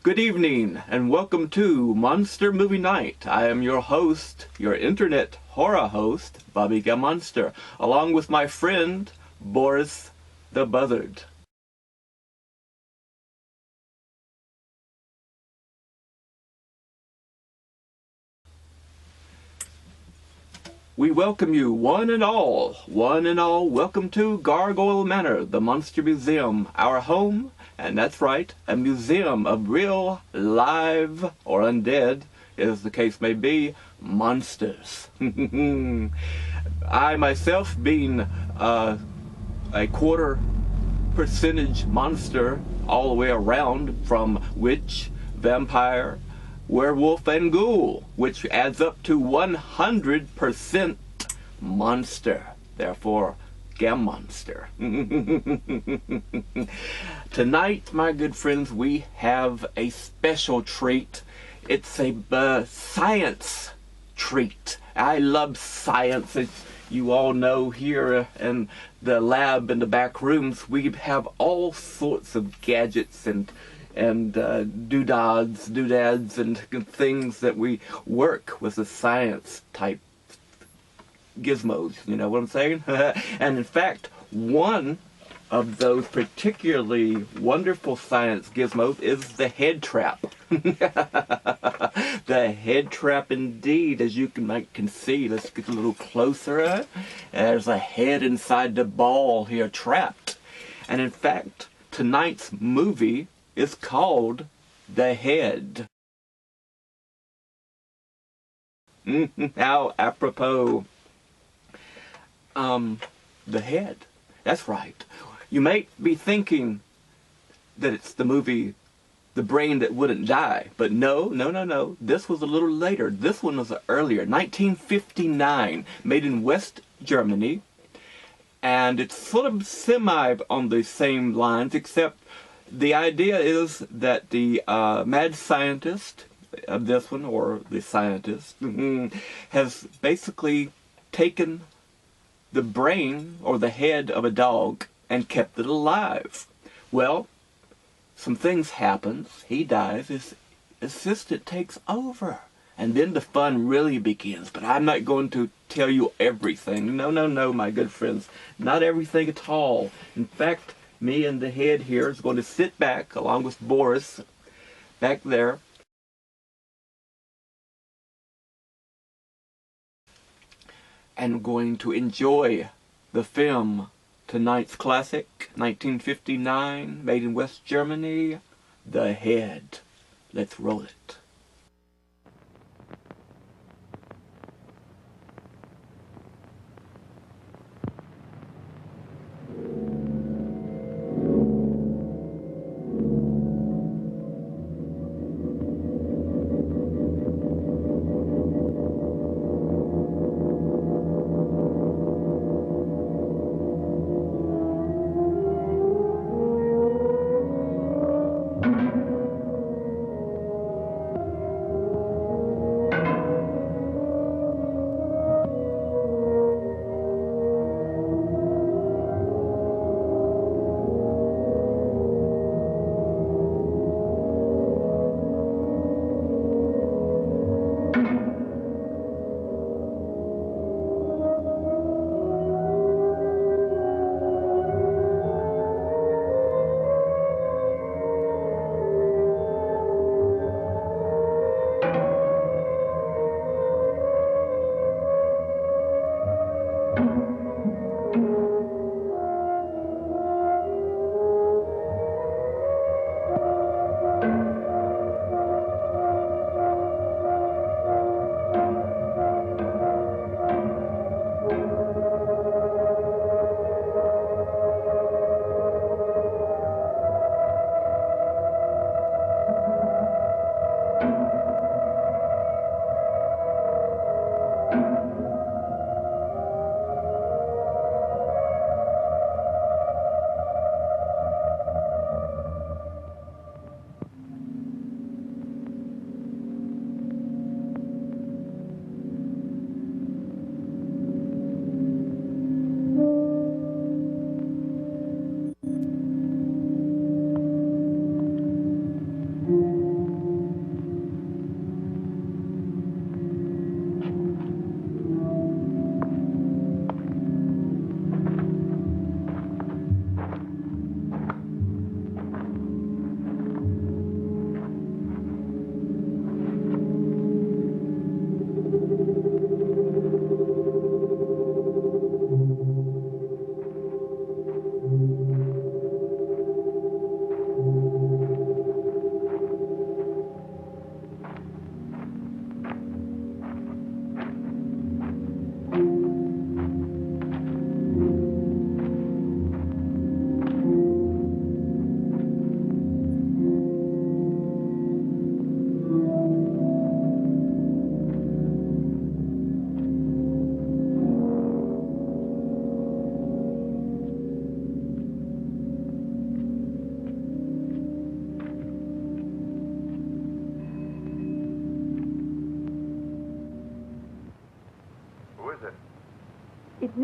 Good evening, and welcome to Monster Movie Night. I am your host, your internet horror host, Bobby Gammonster, along with my friend, Boris the Buzzard. We welcome you, one and all, welcome to Gargoyle Manor, the Monster Museum, our home, and that's right, a museum of real, live, or undead, as the case may be, monsters. I myself, being a quarter percentage monster all the way around, from witch, vampire, werewolf, and ghoul, which adds up to 100% monster. Therefore, Gammonster. Tonight, my good friends, we have a special treat. It's a science treat. I love science. As you all know, here in the lab in the back rooms, we have all sorts of gadgets and doodads, and things that we work with the science type gizmos, you know what I'm saying? And in fact, one of those particularly wonderful science gizmos is the head trap. The head trap indeed, as you can see. Let's get a little closer. There's a head inside the ball here trapped. And in fact, tonight's movie is called The Head. How apropos. The Head. That's right. You may be thinking that it's the movie The Brain That Wouldn't Die, but no. This was a little later. This one was earlier, 1959, made in West Germany, and it's sort of semi on the same lines, except the idea is that the mad scientist of this one, or the scientist, has basically taken the brain or the head of a dog and kept it alive. Well, some things happen. He dies. His assistant takes over. And then the fun really begins. But I'm not going to tell you everything. No, my good friends. Not everything at all. In fact, me and the head here is going to sit back, along with Boris, back there, and going to enjoy the film, tonight's classic, 1959, made in West Germany, The Head. Let's roll it.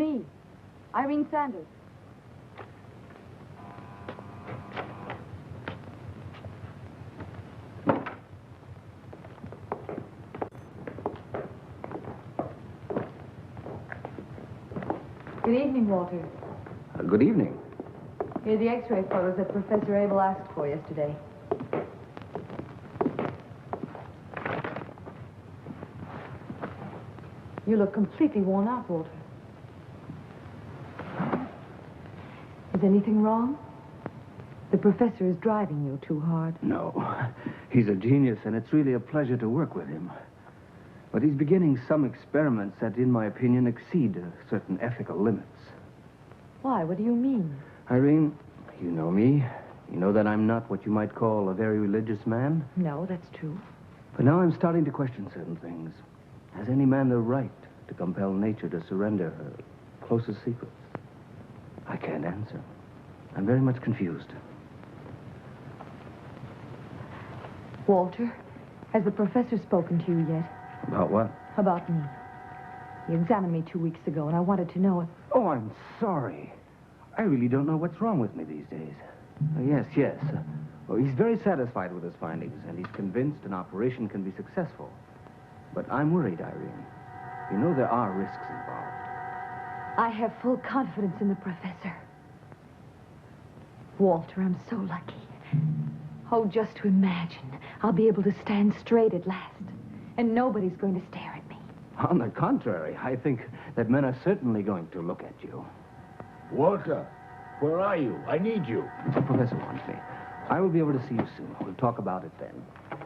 me, Irene Sanders. Good evening, Walter. Good evening. Here are the X-ray photos that Professor Abel asked for yesterday. You look completely worn out, Walter. Is anything wrong? The professor is driving you too hard. No. He's a genius, and it's really a pleasure to work with him. But he's beginning some experiments that, in my opinion, exceed certain ethical limits. Why? What do you mean? Irene, you know me. You know that I'm not what you might call a very religious man. No, that's true. But now I'm starting to question certain things. Has any man the right to compel nature to surrender her closest secrets? I can't answer. I'm very much confused. Walter, has the professor spoken to you yet? About what? About me. He examined me 2 weeks ago, and I wanted to know if... Oh, I'm sorry. I really don't know what's wrong with me these days. Yes. Well, he's very satisfied with his findings, and he's convinced an operation can be successful. But I'm worried, Irene. You know there are risks involved. I have full confidence in the professor. Walter, I'm so lucky. Oh, just to imagine, I'll be able to stand straight at last, and nobody's going to stare at me. On the contrary, I think that men are certainly going to look at you. Walter, where are you? I need you. The professor wants me. I will be able to see you soon. We'll talk about it then.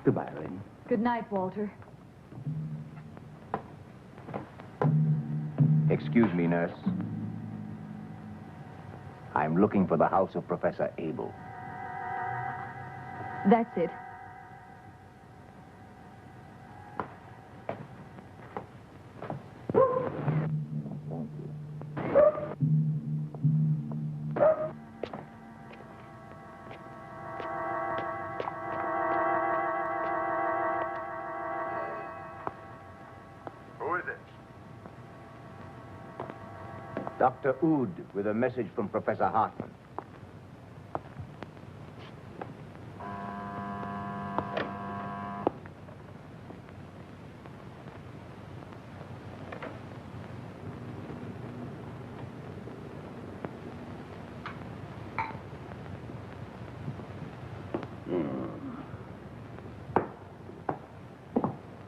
Goodbye, Irene. Good night, Walter. Excuse me, nurse. I'm looking for the house of Professor Abel. That's it. Dr. Oud with a message from Professor Hartman.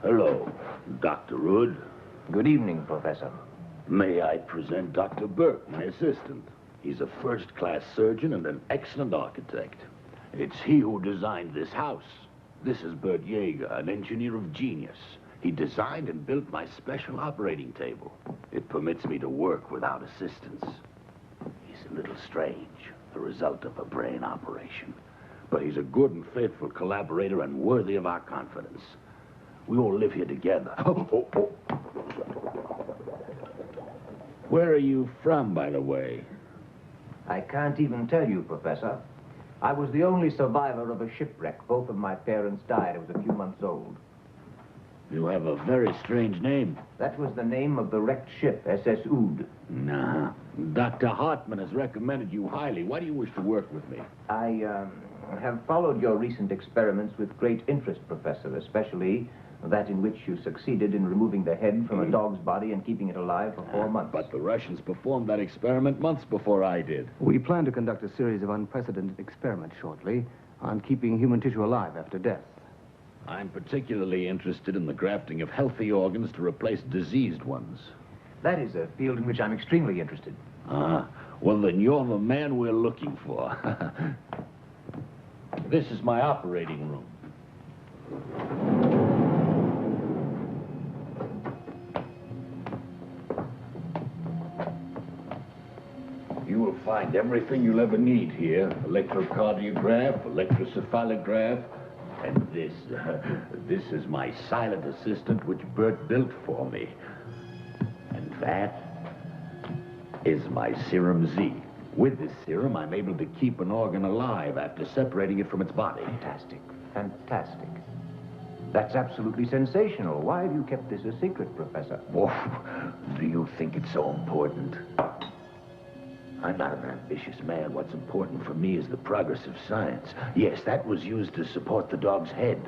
Hello, Dr. Oud. Good evening, Professor. May I present Dr. Burke, my assistant? He's a first-class surgeon and an excellent architect. It's he who designed this house. This is Bert Yeager, an engineer of genius. He designed and built my special operating table. It permits me to work without assistance. He's a little strange, the result of a brain operation. But he's a good and faithful collaborator and worthy of our confidence. We all live here together. Where are you from, by the way? I can't even tell you, Professor. I was the only survivor of a shipwreck. Both of my parents died. I was a few months old. You have a very strange name. That was the name of the wrecked ship, SS Oud. Nah. Dr. Hartman has recommended you highly. Why do you wish to work with me? I have followed your recent experiments with great interest, Professor, especially that in which you succeeded in removing the head from a dog's body and keeping it alive for 4 months. But the Russians performed that experiment months before I did. We plan to conduct a series of unprecedented experiments shortly on keeping human tissue alive after death. I'm particularly interested in the grafting of healthy organs to replace diseased ones. That is a field in which I'm extremely interested. Well, then you're the man we're looking for. This is my operating room. You will find everything you'll ever need here. Electrocardiograph, electrocephalograph, and this is my silent assistant, which Bert built for me. And that is my Serum Z. With this serum, I'm able to keep an organ alive after separating it from its body. Fantastic, fantastic. That's absolutely sensational. Why have you kept this a secret, Professor? Oh, do you think it's so important? I'm not an ambitious man. What's important for me is the progress of science. Yes, that was used to support the dog's head.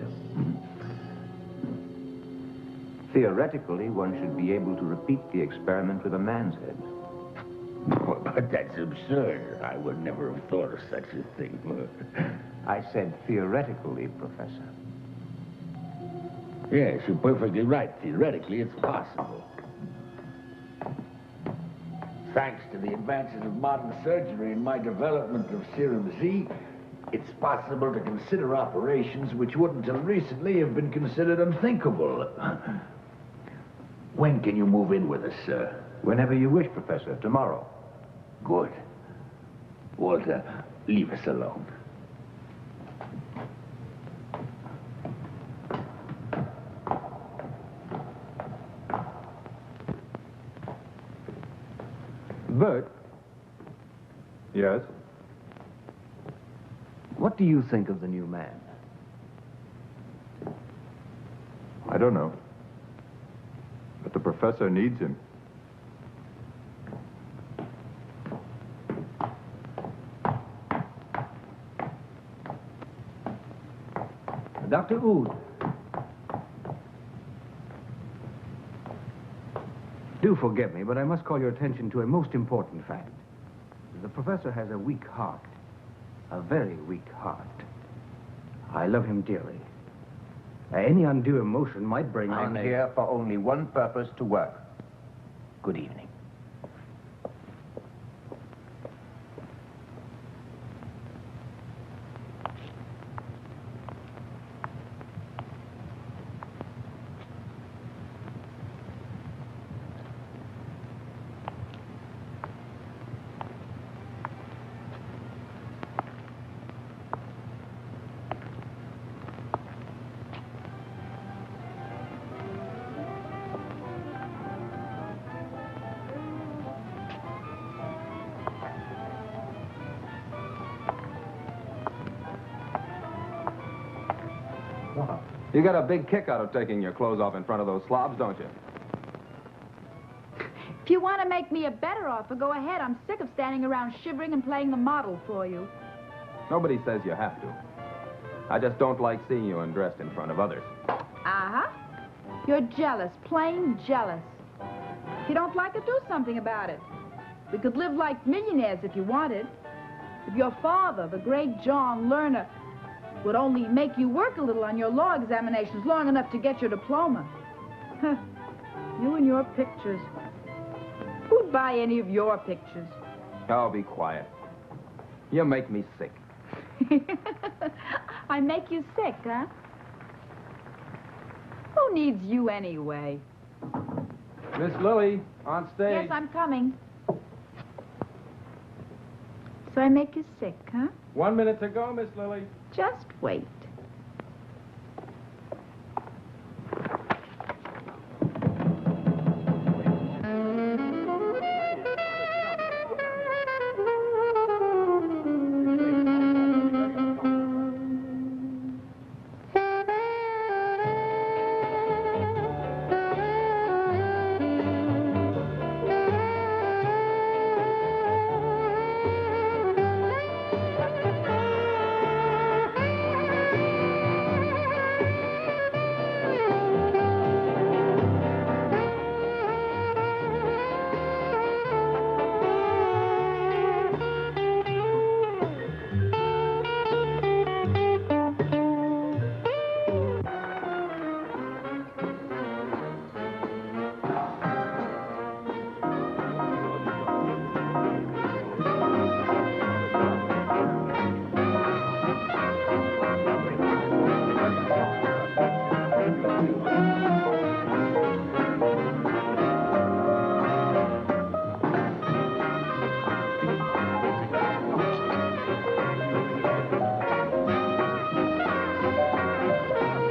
Theoretically, one should be able to repeat the experiment with a man's head. But that's absurd. I would never have thought of such a thing. I said theoretically, Professor. Yes, you're perfectly right. Theoretically, it's possible. Thanks to the advances of modern surgery and my development of Serum Z, it's possible to consider operations which would until recently have been considered unthinkable. When can you move in with us, sir? Whenever you wish, Professor. Tomorrow. Good. Walter, leave us alone. Bert? Yes? What do you think of the new man? I don't know. But the professor needs him. Dr. Oud. Do forgive me, but I must call your attention to a most important fact. The professor has a weak heart. A very weak heart. I love him dearly. Any undue emotion might bring on I'm here for only one purpose, to work. Good evening. You get a big kick out of taking your clothes off in front of those slobs, don't you? If you want to make me a better offer, go ahead. I'm sick of standing around shivering and playing the model for you. Nobody says you have to. I just don't like seeing you undressed in front of others. Uh-huh. You're jealous, plain jealous. If you don't like it, do something about it. We could live like millionaires if you wanted. If your father, the great John Lerner, would only make you work a little on your law examinations long enough to get your diploma. Huh. You and your pictures. Who'd buy any of your pictures? Oh, be quiet. You make me sick. I make you sick, huh? Who needs you anyway? Miss Lily, on stage. Yes, I'm coming. So I make you sick, huh? 1 minute to go, Miss Lily. Just wait.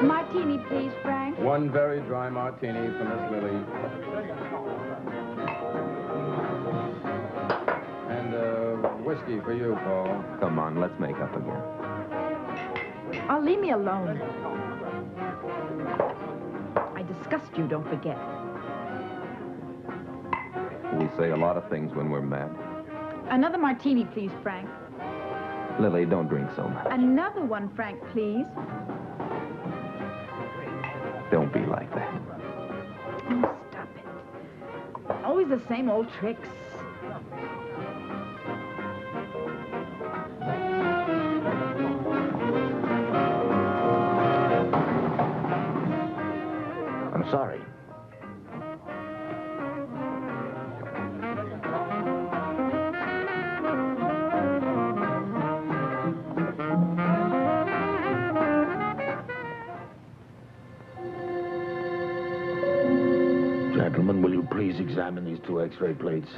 Martini, please, Frank. One very dry martini for Miss Lily. And whiskey for you, Paul. Come on, let's make up again. Oh, leave me alone. disgust you, don't forget. We say a lot of things when we're mad. Another martini, please, Frank. Lily, don't drink so much. Another one, Frank, please. Don't be like that. Oh, stop it. Always the same old tricks. I'm sorry. Gentlemen, will you please examine these two X-ray plates?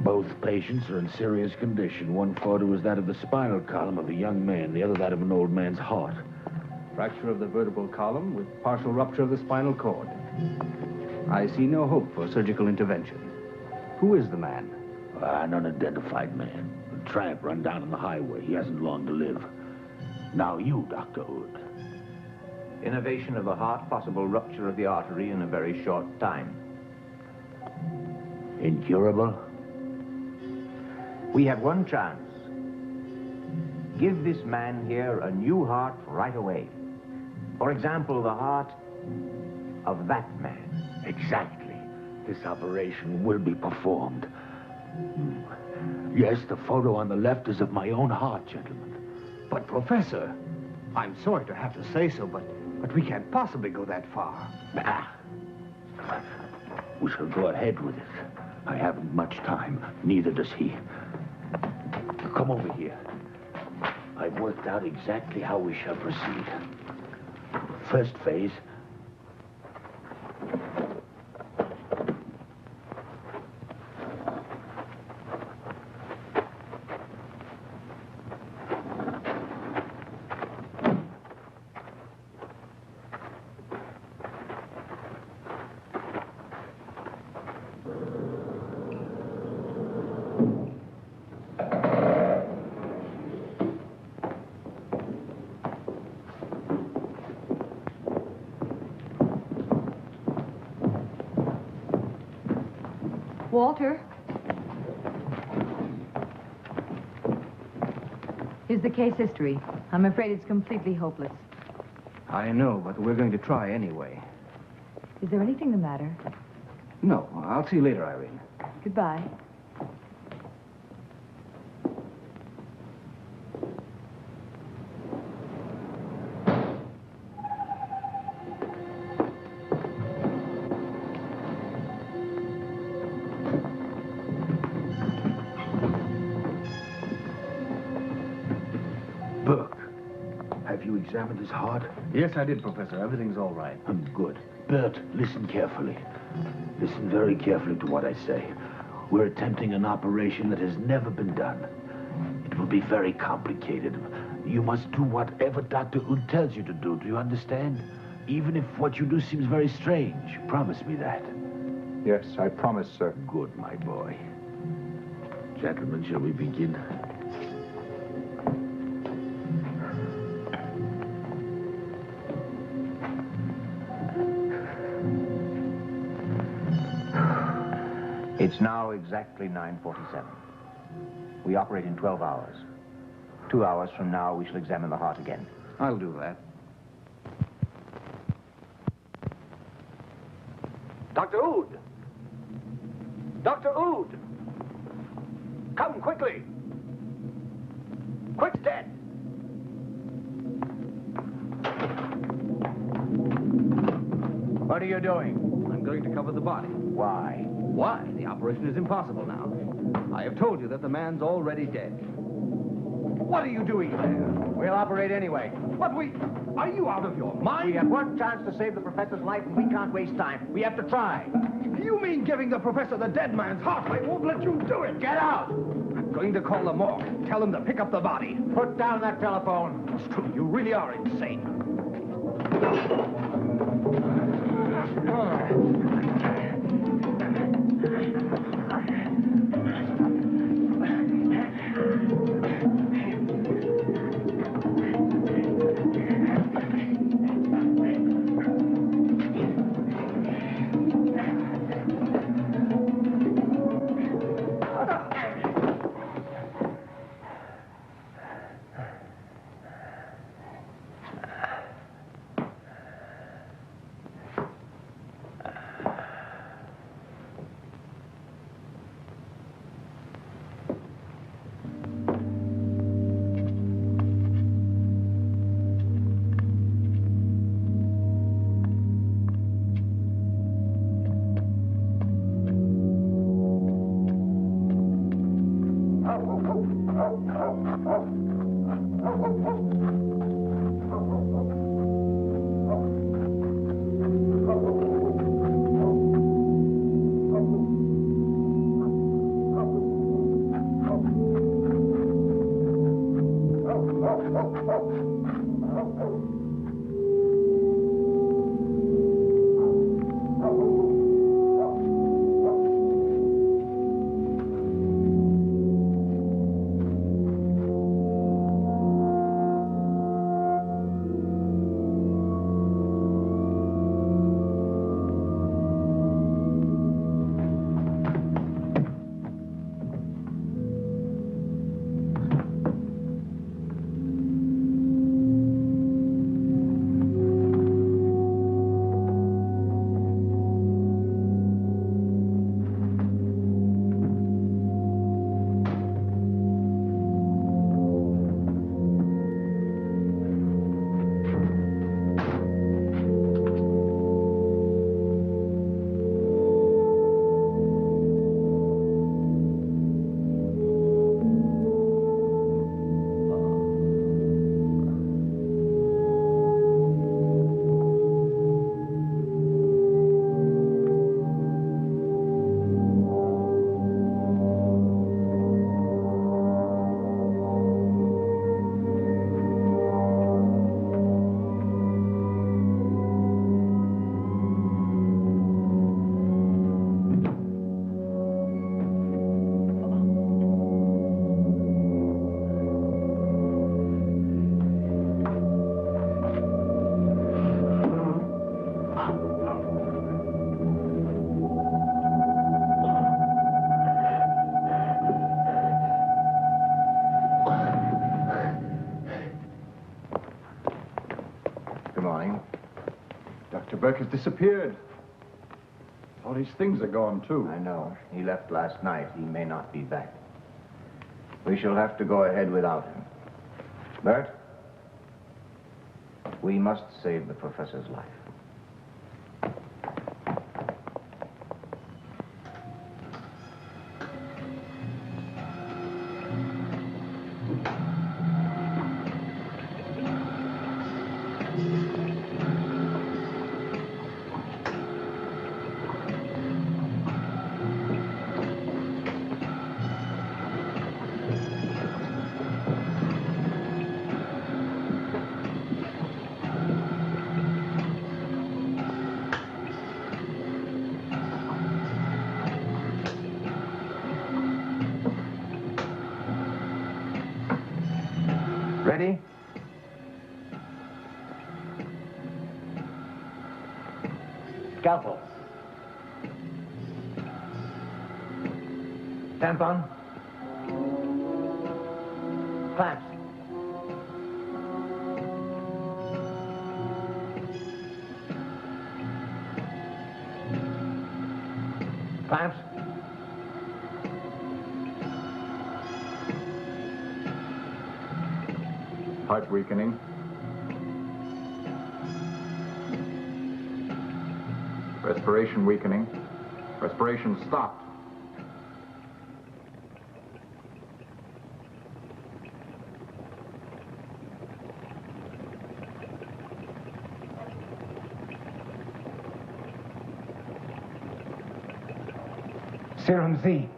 Both patients are in serious condition. One photo is that of the spinal column of a young man, the other that of an old man's heart. Fracture of the vertebral column with partial rupture of the spinal cord. I see no hope for surgical intervention. Who is the man? An unidentified man. A tramp run down on the highway. He hasn't long to live. Now you, Dr. Hood. Innervation of the heart, possible rupture of the artery in a very short time. Incurable? We have one chance. Give this man here a new heart right away. For example, the heart of that man. Exactly. This operation will be performed. Yes, the photo on the left is of my own heart, gentlemen. But, Professor, I'm sorry to have to say so, but we can't possibly go that far. We shall go ahead with it. I haven't much time. Neither does he. Come over here. I've worked out exactly how we shall proceed. First phase. Walter? Here's the case history. I'm afraid it's completely hopeless. I know, but we're going to try anyway. Is there anything the matter? No, I'll see you later, Irene. Goodbye. Burke, have you examined his heart? Yes, I did, Professor. Everything's all right. Good. Bert, listen carefully. Listen very carefully to what I say. We're attempting an operation that has never been done. It will be very complicated. You must do whatever Dr. Hood tells you to do. Do you understand? Even if what you do seems very strange. Promise me that. Yes, I promise, sir. Good, my boy. Gentlemen, shall we begin? It's now exactly 9:47. We operate in 12 hours. 2 hours from now, we shall examine the heart again. I'll do that. Dr. Ood! Dr. Ood! Come quickly! Quick's dead! What are you doing? I'm going to cover the body. Why? Why? The operation is impossible now. I have told you that the man's already dead. What are you doing there? We'll operate anyway. Are you out of your mind? We have one chance to save the professor's life, and we can't waste time. We have to try. You mean giving the professor the dead man's heart? I won't let you do it. Get out! I'm going to call the morgue. Tell them to pick up the body. Put down that telephone. It's true. You really are insane. Burke has disappeared. All his things are gone, too. I know. He left last night. He may not be back. We shall have to go ahead without him. Bert, we must save the professor's life. Ready? Scalpel. Tampon. Clamps. Clamps. Heart weakening. Respiration weakening. Respiration stopped. Serum Z.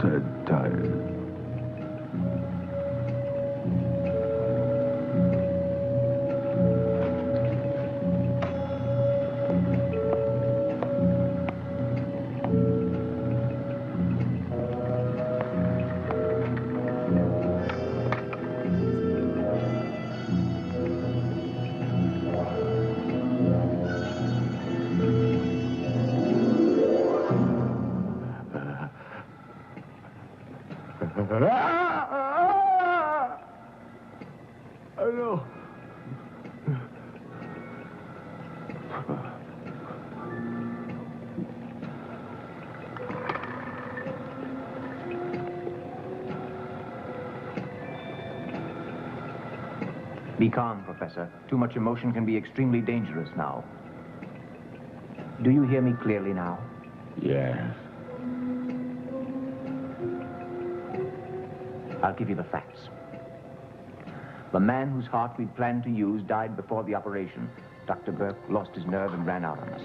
dead tired. No. Be calm, Professor. Too much emotion can be extremely dangerous now. Do you hear me clearly now? Yes. I'll give you the facts. The man whose heart we planned to use died before the operation. Dr. Burke lost his nerve and ran out on us.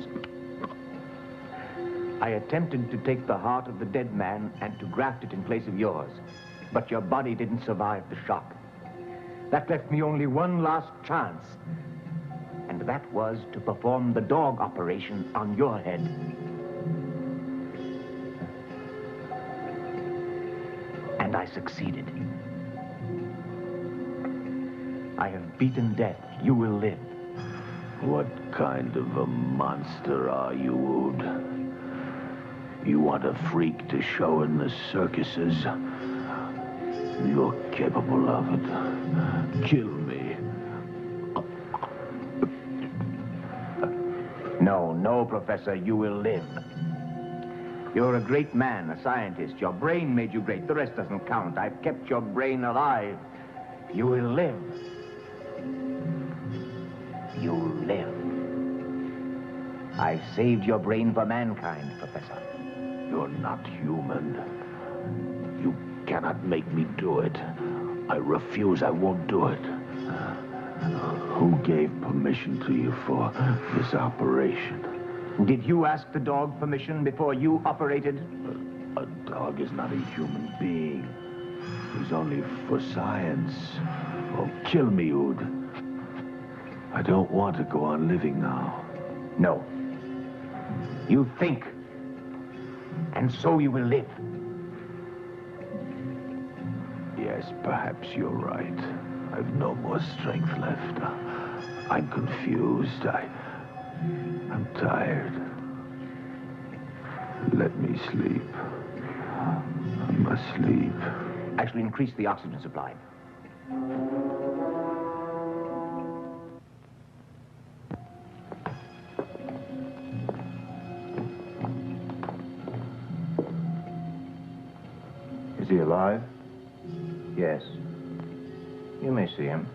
I attempted to take the heart of the dead man and to graft it in place of yours. But your body didn't survive the shock. That left me only one last chance. And that was to perform the dog operation on your head. And I succeeded. I have beaten death. You will live. What kind of a monster are you, Ood? You want a freak to show in the circuses? You're capable of it. Kill me. No, no, Professor, you will live. You're a great man, a scientist. Your brain made you great. The rest doesn't count. I've kept your brain alive. You will live. You'll live. I've saved your brain for mankind, Professor. You're not human. You cannot make me do it. I refuse. I won't do it. Who gave permission to you for this operation? Did you ask the dog permission before you operated? A dog is not a human being. He's only for science. Oh, kill me, Ood. I don't want to go on living now. No. You think. And so you will live. Yes, perhaps you're right. I've no more strength left. I'm confused. I'm tired. Let me sleep. I must sleep. Actually, increase the oxygen supply. Is he alive? Yes. You may see him.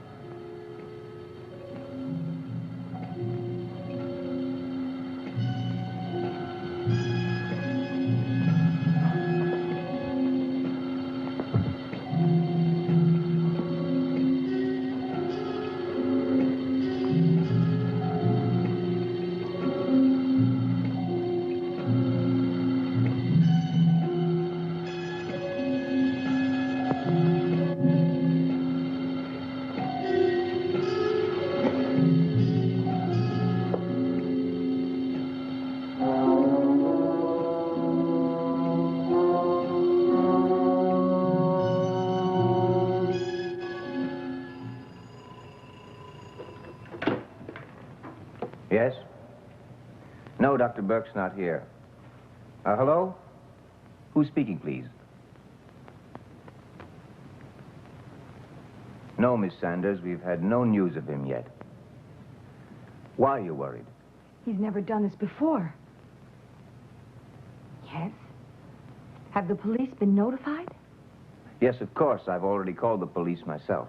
Yes? No, Dr. Burke's not here. Hello? Who's speaking, please? No, Miss Sanders, we've had no news of him yet. Why are you worried? He's never done this before. Yes? Have the police been notified? Yes, of course. I've already called the police myself.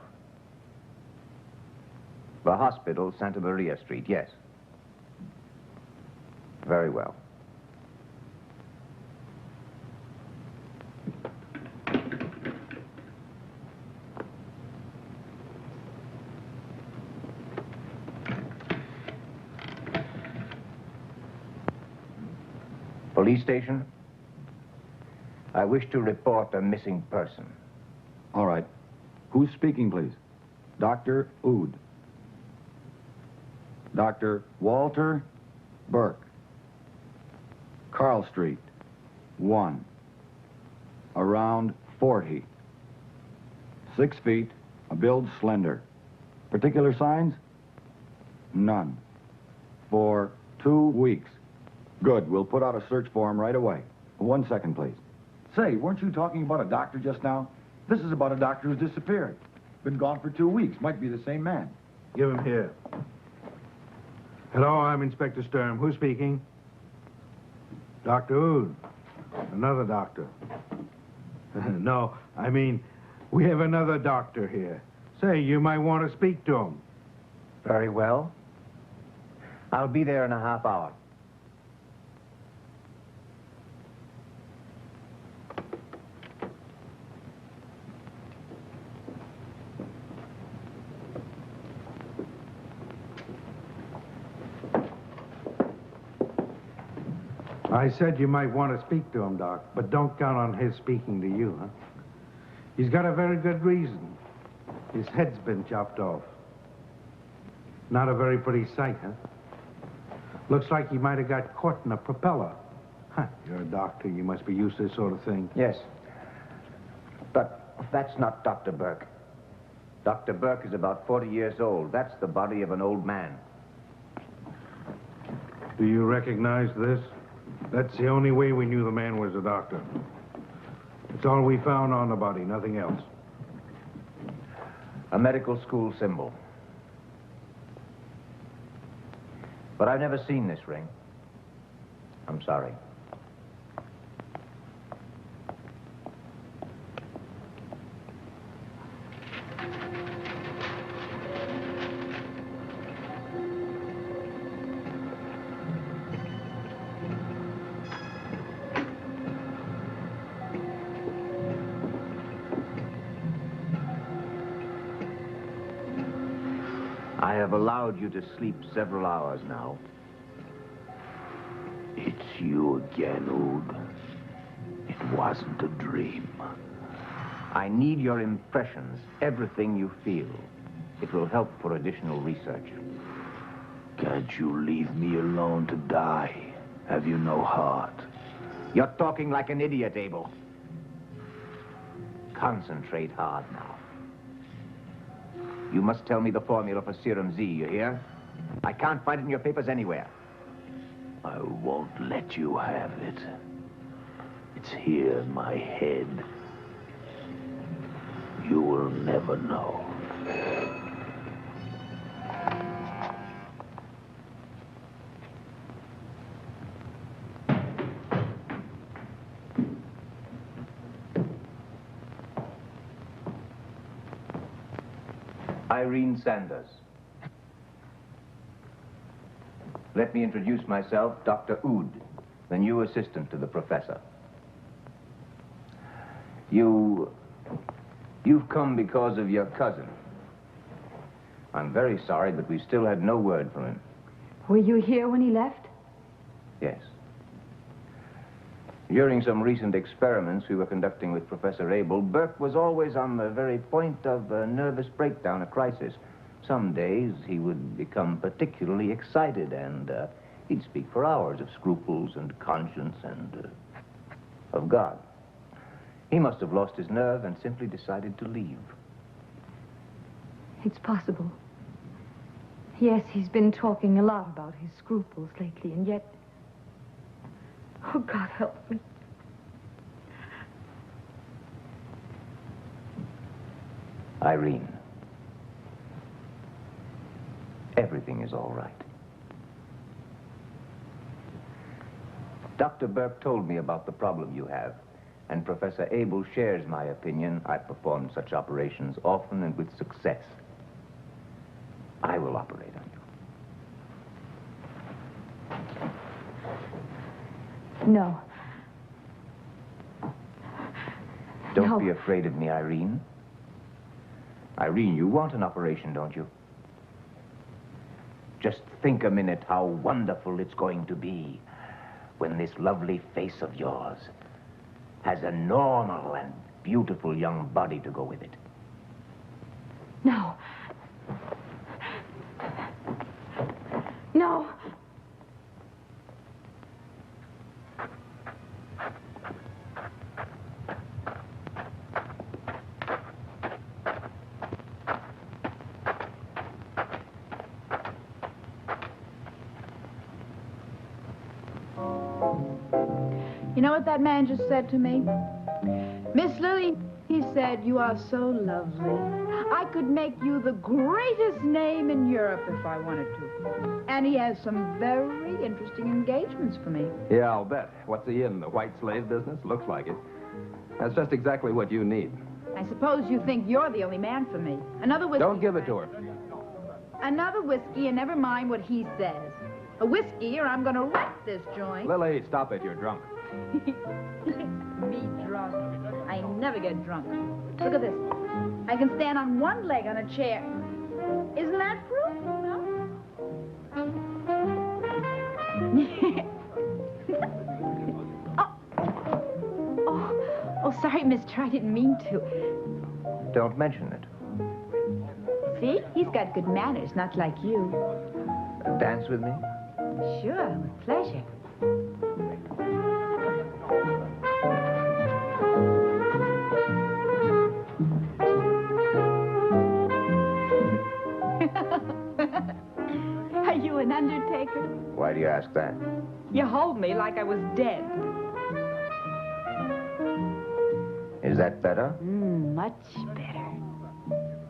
The hospital, Santa Maria Street, yes. Very well. Police station? I wish to report a missing person. All right. Who's speaking, please? Dr. Ood. Dr. Walter Burke. Carl Street, 1. Around 40. 6 feet, a build slender. Particular signs? None. For 2 weeks. Good, we'll put out a search for him right away. 1 second, please. Say, weren't you talking about a doctor just now? This is about a doctor who's disappeared. Been gone for 2 weeks. Might be the same man. Give him here. Hello, I'm Inspector Sturm. Who's speaking? Dr. Ood. Another doctor. No, I mean, we have another doctor here. Say, you might want to speak to him. Very well. I'll be there in a half hour. I said you might want to speak to him, Doc, but don't count on his speaking to you, huh? He's got a very good reason. His head's been chopped off. Not a very pretty sight, huh? Looks like he might have got caught in a propeller. Huh, you're a doctor. You must be used to this sort of thing. Yes. But that's not Dr. Burke. Dr. Burke is about 40 years old. That's the body of an old man. Do you recognize this? That's the only way we knew the man was a doctor. It's all we found on the body, nothing else. A medical school symbol. But I've never seen this ring. I'm sorry. I have allowed you to sleep several hours now. It's you again, Ood. It wasn't a dream. I need your impressions, everything you feel. It will help for additional research. Can't you leave me alone to die? Have you no heart? You're talking like an idiot, Abel. Concentrate hard now. You must tell me the formula for Serum Z, you hear? I can't find it in your papers anywhere. I won't let you have it. It's here in my head. You will never know. Irene Sanders. Let me introduce myself, Dr. Ood, the new assistant to the professor. You've come because of your cousin. I'm very sorry, but we still had no word from him. Were you here when he left? Yes. During some recent experiments we were conducting with Professor Abel, Burke was always on the very point of a nervous breakdown, a crisis. Some days he would become particularly excited and he'd speak for hours of scruples and conscience and of God. He must have lost his nerve and simply decided to leave. It's possible. Yes, he's been talking a lot about his scruples lately, and yet... Oh, God help me. Irene, everything is all right. Dr. Burke told me about the problem you have, and Professor Abel shares my opinion. I perform such operations often and with success. I will operate on you. No. Don't be afraid of me, Irene. Irene, you want an operation, don't you? Just think a minute how wonderful it's going to be when this lovely face of yours has a normal and beautiful young body to go with it. No. No. You know what that man just said to me? Miss Lily, he said, you are so lovely. I could make you the greatest name in Europe if I wanted to. And he has some very interesting engagements for me. Yeah, I'll bet. What's he in, the white slave business? Looks like it. That's just exactly what you need. I suppose you think you're the only man for me. Another whiskey. Don't give it to her. Another whiskey, and never mind what he says. A whiskey, or I'm going to wreck this joint. Lily, stop it. You're drunk. Me drunk. I never get drunk. Look at this. I can stand on one leg on a chair. Isn't that proof? No? Oh, sorry, mister. I didn't mean to. Don't mention it. See? He's got good manners, not like you. Dance with me? Sure, with pleasure. Are you an undertaker? Why do you ask that? You hold me like I was dead. Is that better? Much better.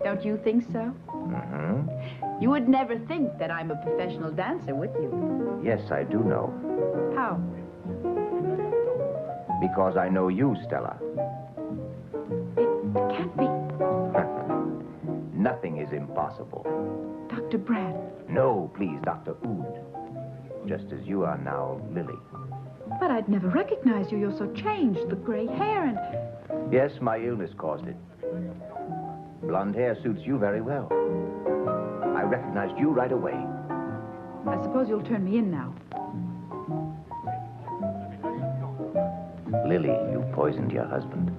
Don't you think so? Mm-hmm. You would never think that I'm a professional dancer, would you? Yes, I do know. How? Because I know you, Stella. It can't be. Nothing is impossible. Dr. Brand. No, please, Dr. Oud. Just as you are now, Lily. But I'd never recognize you. You're so changed. The gray hair and... Yes, my illness caused it. Blonde hair suits you very well. I recognized you right away. I suppose you'll turn me in now. Lily, you poisoned your husband.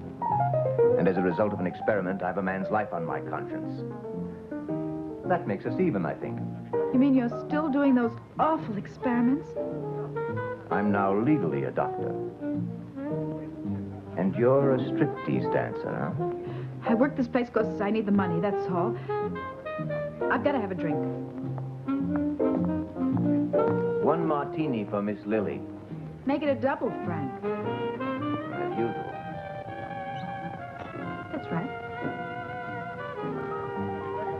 And as a result of an experiment, I have a man's life on my conscience. That makes us even, I think. You mean you're still doing those awful experiments? I'm now legally a doctor. And you're a striptease dancer, huh? I work this place because I need the money, that's all. I've got to have a drink. One martini for Miss Lily. Make it a double, Frank. As usual. That's right.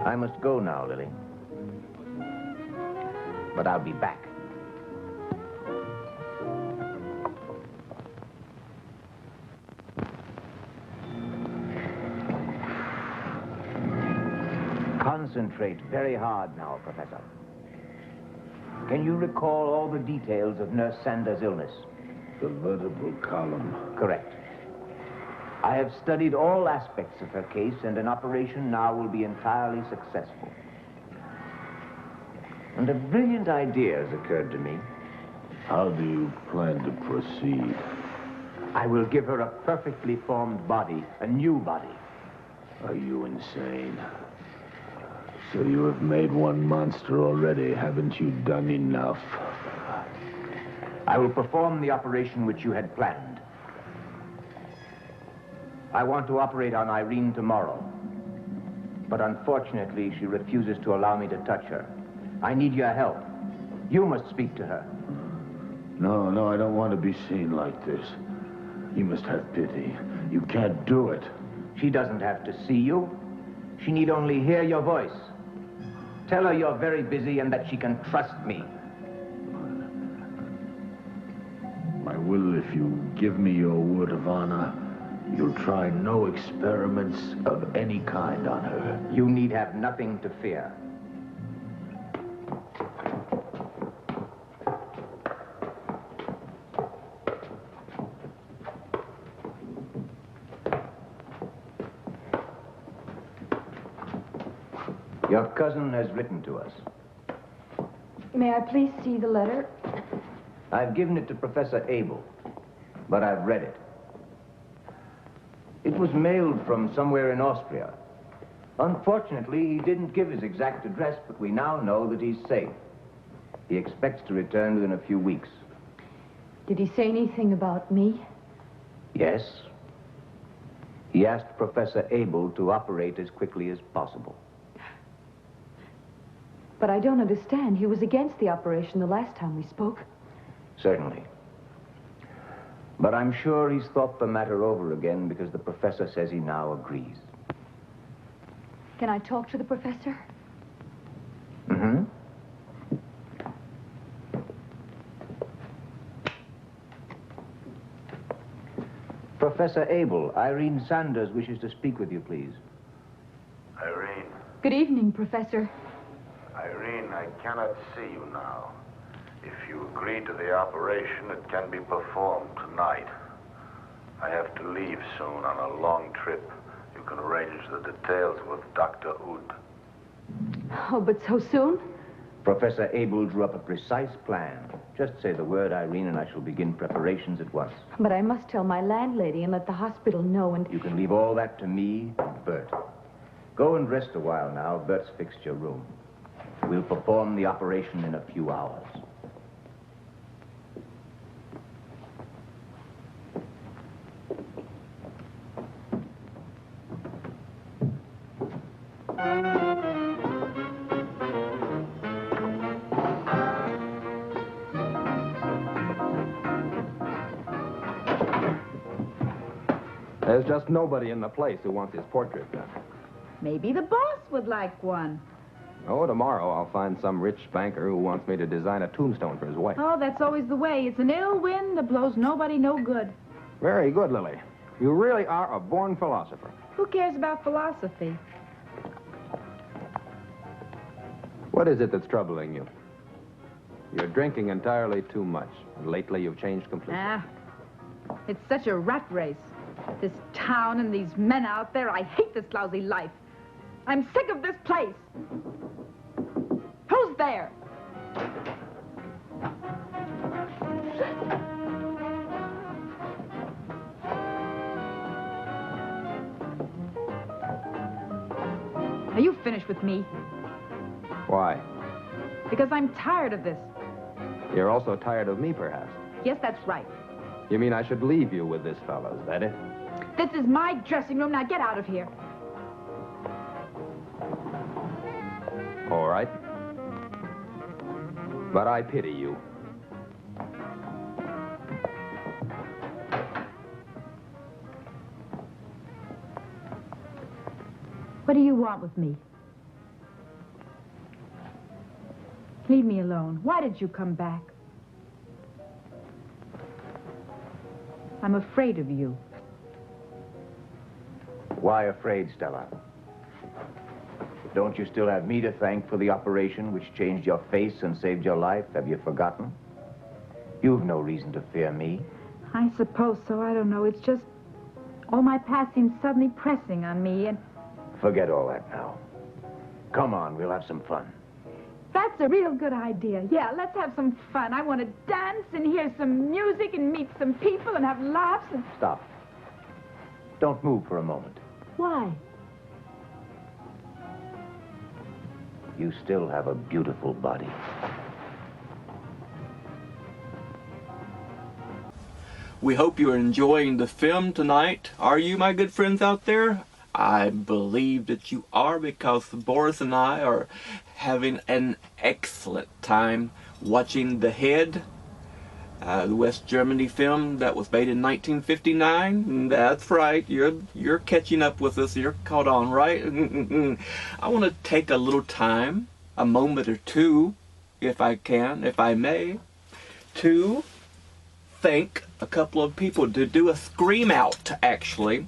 I must go now, Lily. But I'll be back. Concentrate very hard now, Professor. Can you recall all the details of Nurse Sander's illness? The vertebral column. Correct. I have studied all aspects of her case, and an operation now will be entirely successful. And a brilliant idea has occurred to me. How do you plan to proceed? I will give her a perfectly formed body, a new body. Are you insane? So you have made one monster already. Haven't you done enough? I will perform the operation which you had planned. I want to operate on Irene tomorrow. But unfortunately, she refuses to allow me to touch her. I need your help. You must speak to her. No, I don't want to be seen like this. You must have pity. You can't do it. She doesn't have to see you. She need only hear your voice. Tell her you're very busy and that she can trust me. I will if you give me your word of honor. You'll try no experiments of any kind on her. You need have nothing to fear. Your cousin has written to us. May I please see the letter? I've given it to Professor Abel, but I've read it. It was mailed from somewhere in Austria. Unfortunately, he didn't give his exact address, but we now know that he's safe. He expects to return within a few weeks. Did he say anything about me? Yes. He asked Professor Abel to operate as quickly as possible. But I don't understand. He was against the operation the last time we spoke. Certainly. But I'm sure he's thought the matter over again because the professor says he now agrees. Can I talk to the professor? Mm-hmm. Professor Abel, Irene Sanders wishes to speak with you, please. Irene. Good evening, Professor. Irene, I cannot see you now. If you agree to the operation, it can be performed tonight. I have to leave soon on a long trip. You can arrange the details with Dr. Oud. Oh, but so soon? Professor Abel drew up a precise plan. Just say the word, Irene, and I shall begin preparations at once. But I must tell my landlady and let the hospital know, and... You can leave all that to me and Bert. Go and rest a while now. Bert's fixed your room. We'll perform the operation in a few hours. There's just nobody in the place who wants his portrait done. Maybe the boss would like one. Oh, tomorrow I'll find some rich banker who wants me to design a tombstone for his wife. Oh, that's always the way. It's an ill wind that blows nobody no good. Very good, Lily. You really are a born philosopher. Who cares about philosophy? What is it that's troubling you? You're drinking entirely too much. And lately you've changed completely. It's such a rat race. This town and these men out there, I hate this lousy life. I'm sick of this place. Who's there? Are you finished with me? Why? Because I'm tired of this. You're also tired of me, perhaps. Yes, that's right. You mean I should leave you with this fellow, is that it? This is my dressing room. Now get out of here. All right. But I pity you. What do you want with me? Leave me alone. Why did you come back? I'm afraid of you. Why afraid, Stella? Don't you still have me to thank for the operation which changed your face and saved your life? Have you forgotten? You've no reason to fear me. I suppose so. I don't know. It's just all my past seems suddenly pressing on me, and... Forget all that now. Come on, we'll have some fun. That's a real good idea. Yeah, let's have some fun. I want to dance and hear some music and meet some people and have laughs and... Stop. Don't move for a moment. Why? You still have a beautiful body. We hope you're enjoying the film tonight. Are you, my good friends out there? I believe that you are, because Boris and I are having an excellent time watching The Head, the West Germany film that was made in 1959. That's right, you're catching up with us. You're caught on, right? I want to take a little time, a moment or two, if I can, if I may, to thank a couple of people, to do a scream out, actually.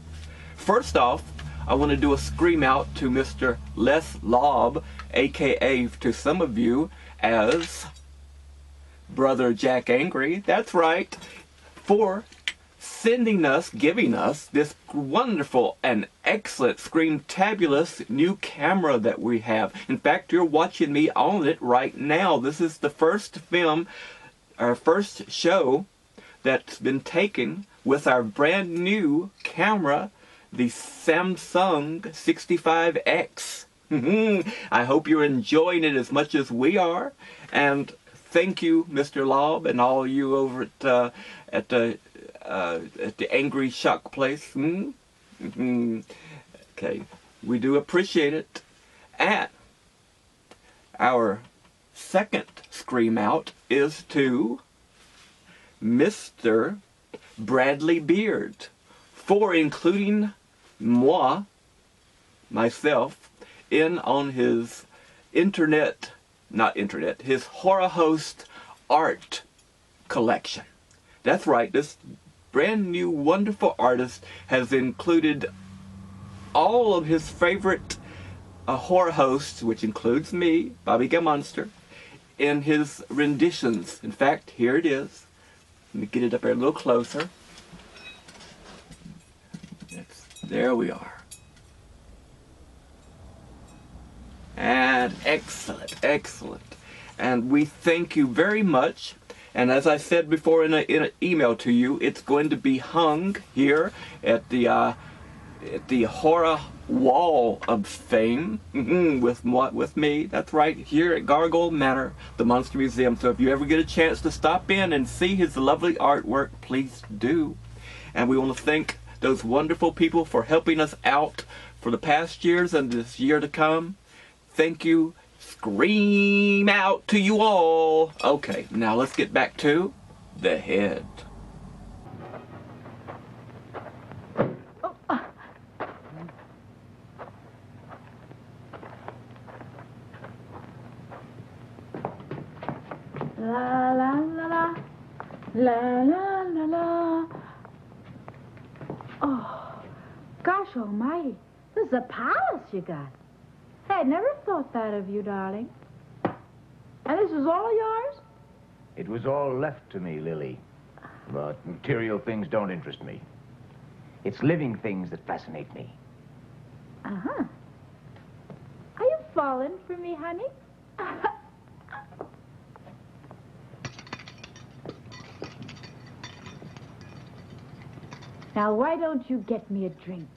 First off, I want to do a scream out to Mr. Les Lobb, aka to some of you as Brother Jack Angry. That's right, for sending us, giving us this wonderful and excellent Screamtabulous new camera that we have. In fact, you're watching me on it right now. This is the first film, our first show that's been taken with our brand new camera the Samsung 65X. I hope you're enjoying it as much as we are. And thank you, Mr. Lobb, and all you over at the Angry Shock Place. Okay, we do appreciate it. And our second scream out is to Mr. Bradley Beard for including myself, in on his his Horror Host art collection. That's right, this brand new wonderful artist has included all of his favorite horror hosts, which includes me, Bobby Gammonster, in his renditions. In fact, here it is. Let me get it up here a little closer. There we are. And excellent, excellent. And we thank you very much. And as I said before in an email to you, it's going to be hung here at the Horror Wall of Fame with me. That's right, here at Gargoyle Manor, the Monster Museum. So if you ever get a chance to stop in and see his lovely artwork, please do. And we want to thank those wonderful people for helping us out for the past years and this year to come. Thank you. Scream out to you all. Okay, now let's get back to the head. La la la la, la la la la. Oh, gosh almighty, this is a palace you got. I never thought that of you, darling. And this is all yours? It was all left to me, Lily. But material things don't interest me. It's living things that fascinate me. Uh-huh. Are you falling for me, honey? Now, why don't you get me a drink?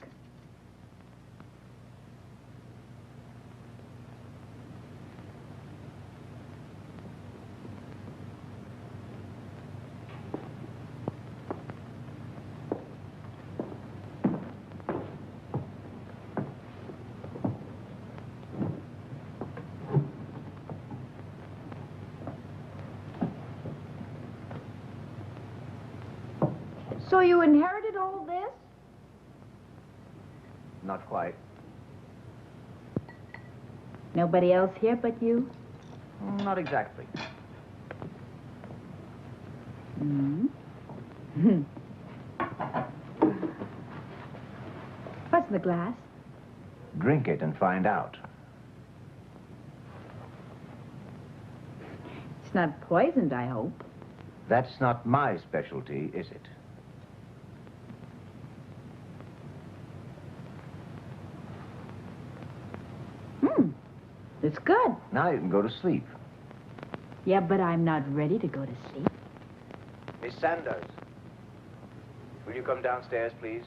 So you inherited all this? Not quite. Nobody else here but you? Not exactly. Hmm? What's in the glass? Drink it and find out. It's not poisoned, I hope. That's not my specialty, is it? It's good. Now you can go to sleep. Yeah, but I'm not ready to go to sleep. Miss Sanders, will you come downstairs, please?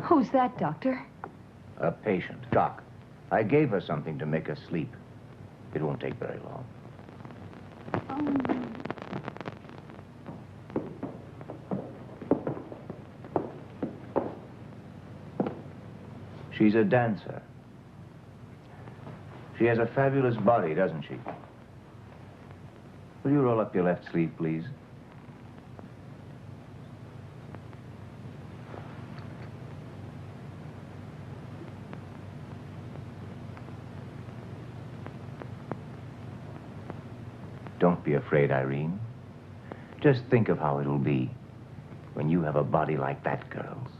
Who's that, Doctor? A patient. Doc, I gave her something to make her sleep. It won't take very long. She's a dancer. She has a fabulous body, doesn't she? Will you roll up your left sleeve, please? Don't be afraid, Irene. Just think of how it'll be when you have a body like that girl's.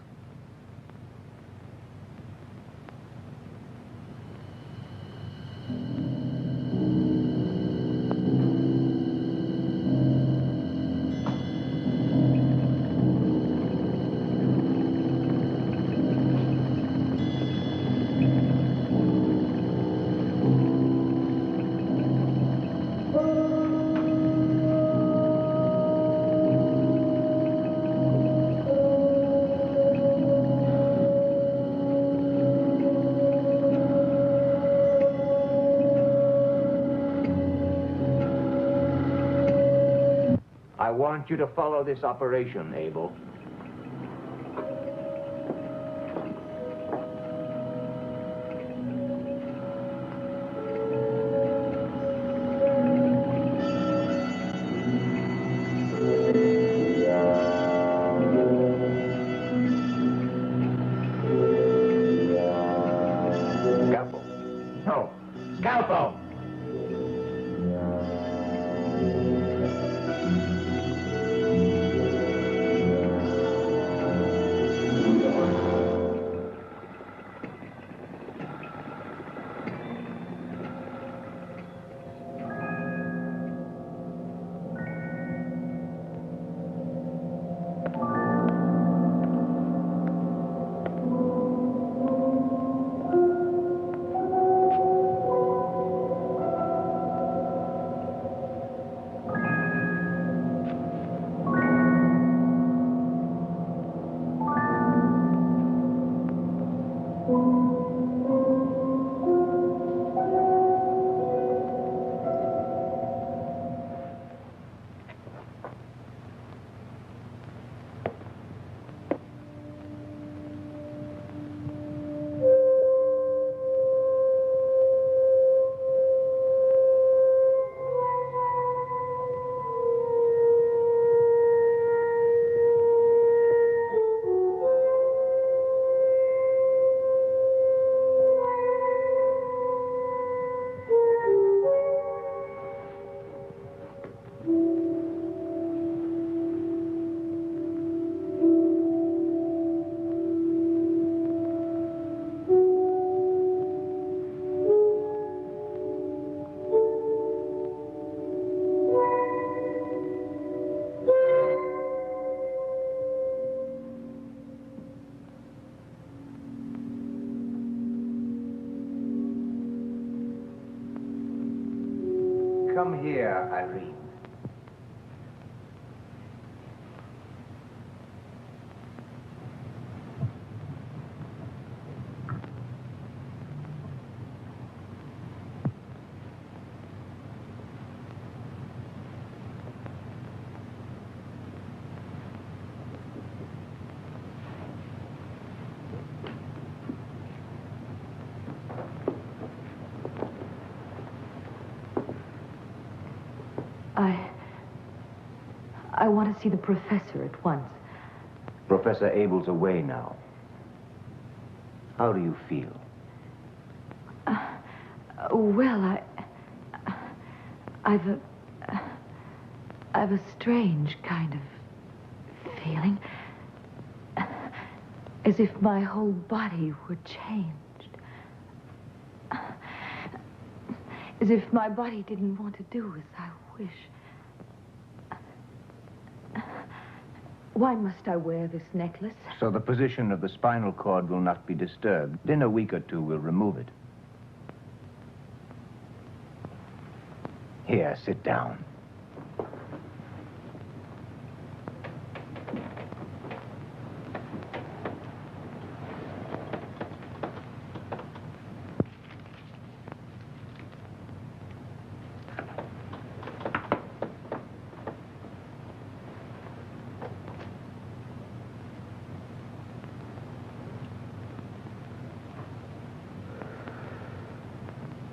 I want you to follow this operation, Abel. Scalpel. No. Scalpel! Come here, Irene. I want to see the professor at once. Professor Abel's away now. How do you feel? Well, I've a strange kind of feeling. As if my whole body were changed. As if my body didn't want to do as I wish. Why must I wear this necklace? So the position of the spinal cord will not be disturbed. In a week or two, we'll remove it. Here, sit down.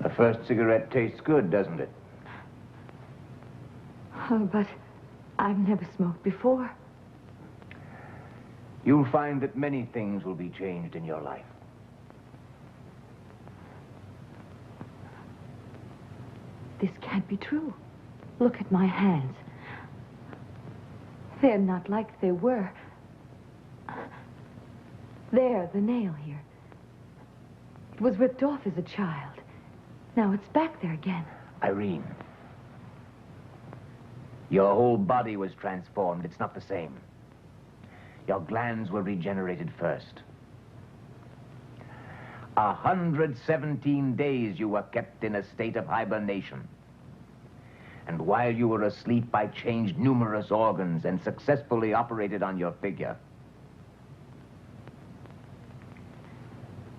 The first cigarette tastes good, doesn't it? Oh, but I've never smoked before. You'll find that many things will be changed in your life. This can't be true. Look at my hands. They're not like they were. There, the nail here. It was ripped off as a child. Now it's back there again. Irene, your whole body was transformed. It's not the same. Your glands were regenerated first. 117 days you were kept in a state of hibernation. And while you were asleep, I changed numerous organs and successfully operated on your figure.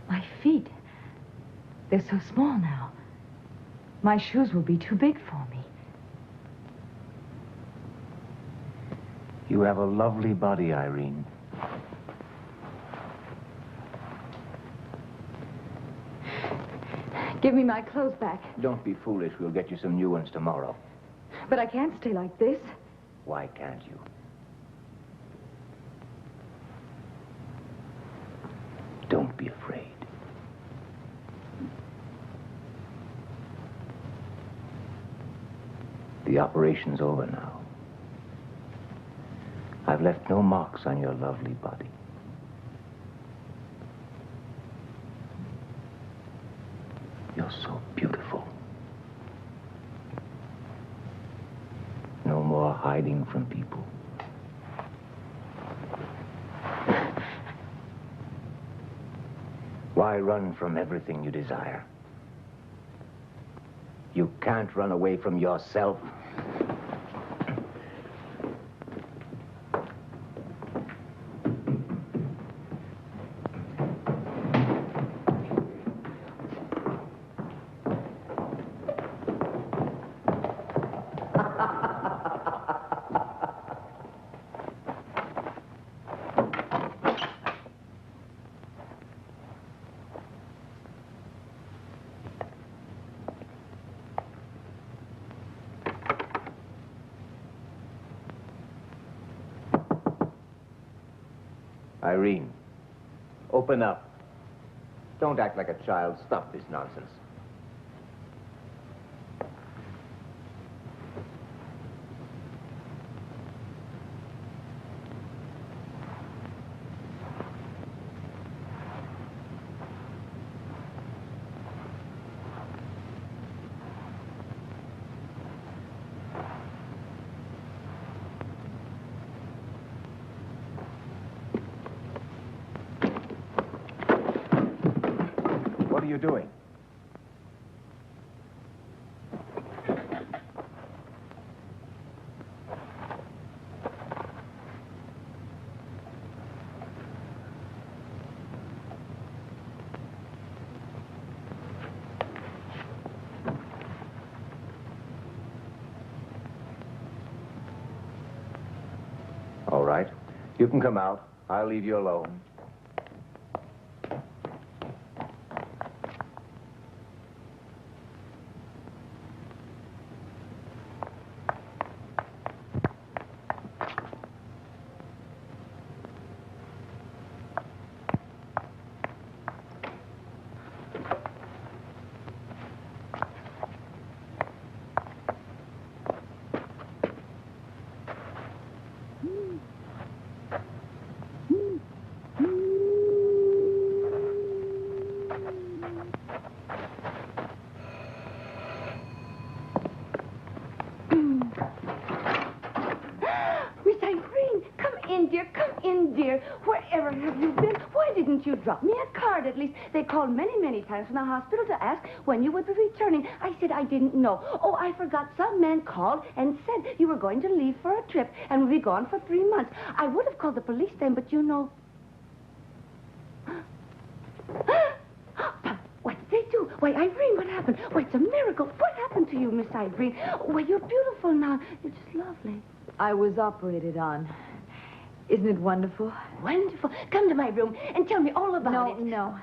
My feet. They're so small now. My shoes will be too big for me. You have a lovely body, Irene. Give me my clothes back. Don't be foolish. We'll get you some new ones tomorrow. But I can't stay like this. Why can't you? Don't be afraid. The operation's over now. I've left no marks on your lovely body. You're so beautiful. No more hiding from people. Why run from everything you desire? You can't run away from yourself. Irene, open up. Don't act like a child. Stop this nonsense. What are you doing? All right. You can come out. I'll leave you alone. Wherever have you been? Why didn't you drop me a card at least? They called many, many times from the hospital to ask when you would be returning. I said I didn't know. Oh, I forgot. Some man called and said you were going to leave for a trip and would be gone for 3 months. I would have called the police then, but you know... What did they do? Why, Irene, what happened? Why, it's a miracle. What happened to you, Miss Irene? Why, you're beautiful now. You're just lovely. I was operated on. Isn't it wonderful? Wonderful. Come to my room and tell me all about it. No.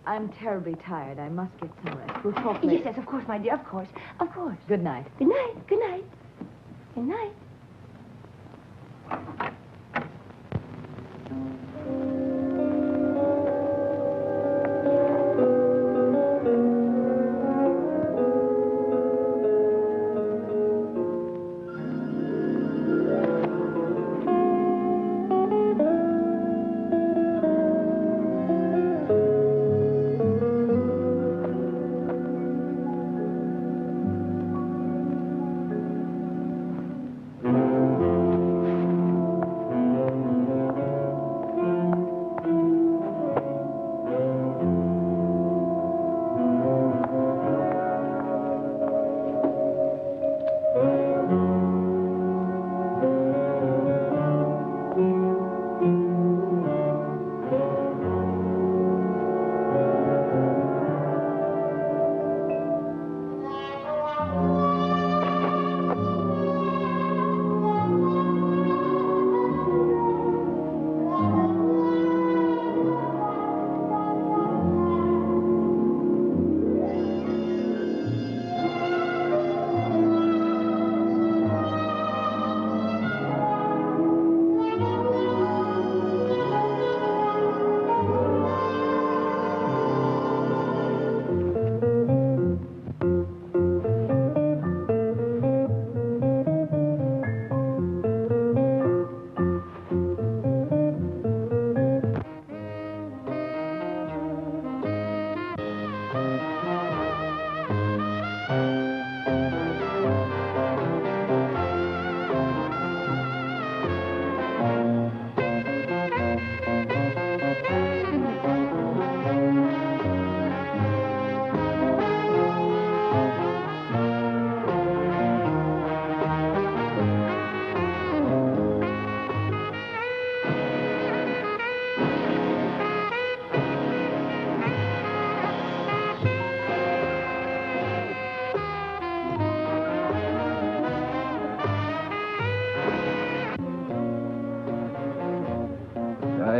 I'm terribly tired. I must get some rest. We'll talk later. Yes, of course, my dear. Of course. Of course. Good night. Good night. Good night. Good night.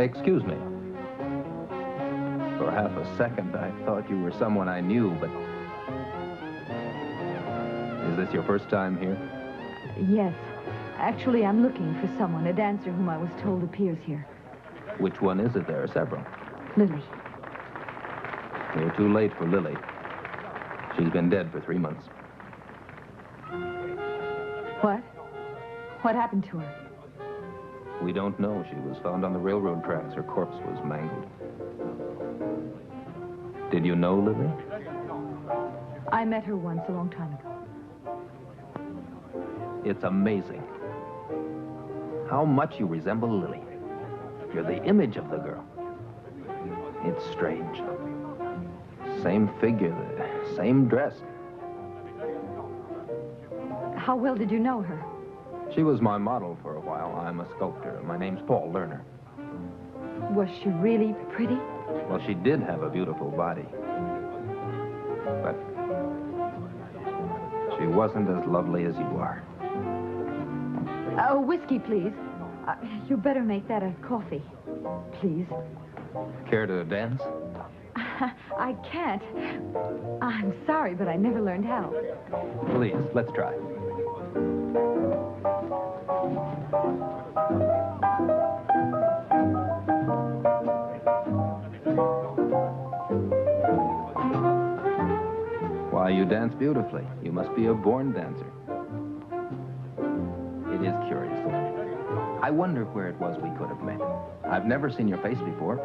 Excuse me. For half a second, I thought you were someone I knew, but... Is this your first time here? Yes. Actually, I'm looking for someone, a dancer whom I was told appears here. Which one is it? There are several. Lily. You're too late for Lily. She's been dead for 3 months. What? What happened to her? We don't know. She was found on the railroad tracks. Her corpse was mangled. Did you know Lily? I met her once a long time ago. It's amazing how much you resemble Lily. You're the image of the girl. It's strange. Same figure, the same dress. How well did you know her? She was my model for a while. I'm a sculptor. My name's Paul Lerner. Was she really pretty? Well, she did have a beautiful body. But she wasn't as lovely as you are. Oh, whiskey, please. You better make that a coffee, please. Care to dance? I can't. I'm sorry, but I never learned how. Please, let's try. Why, you dance beautifully. You must be a born dancer. It is curious. I wonder where it was we could have met. I've never seen your face before,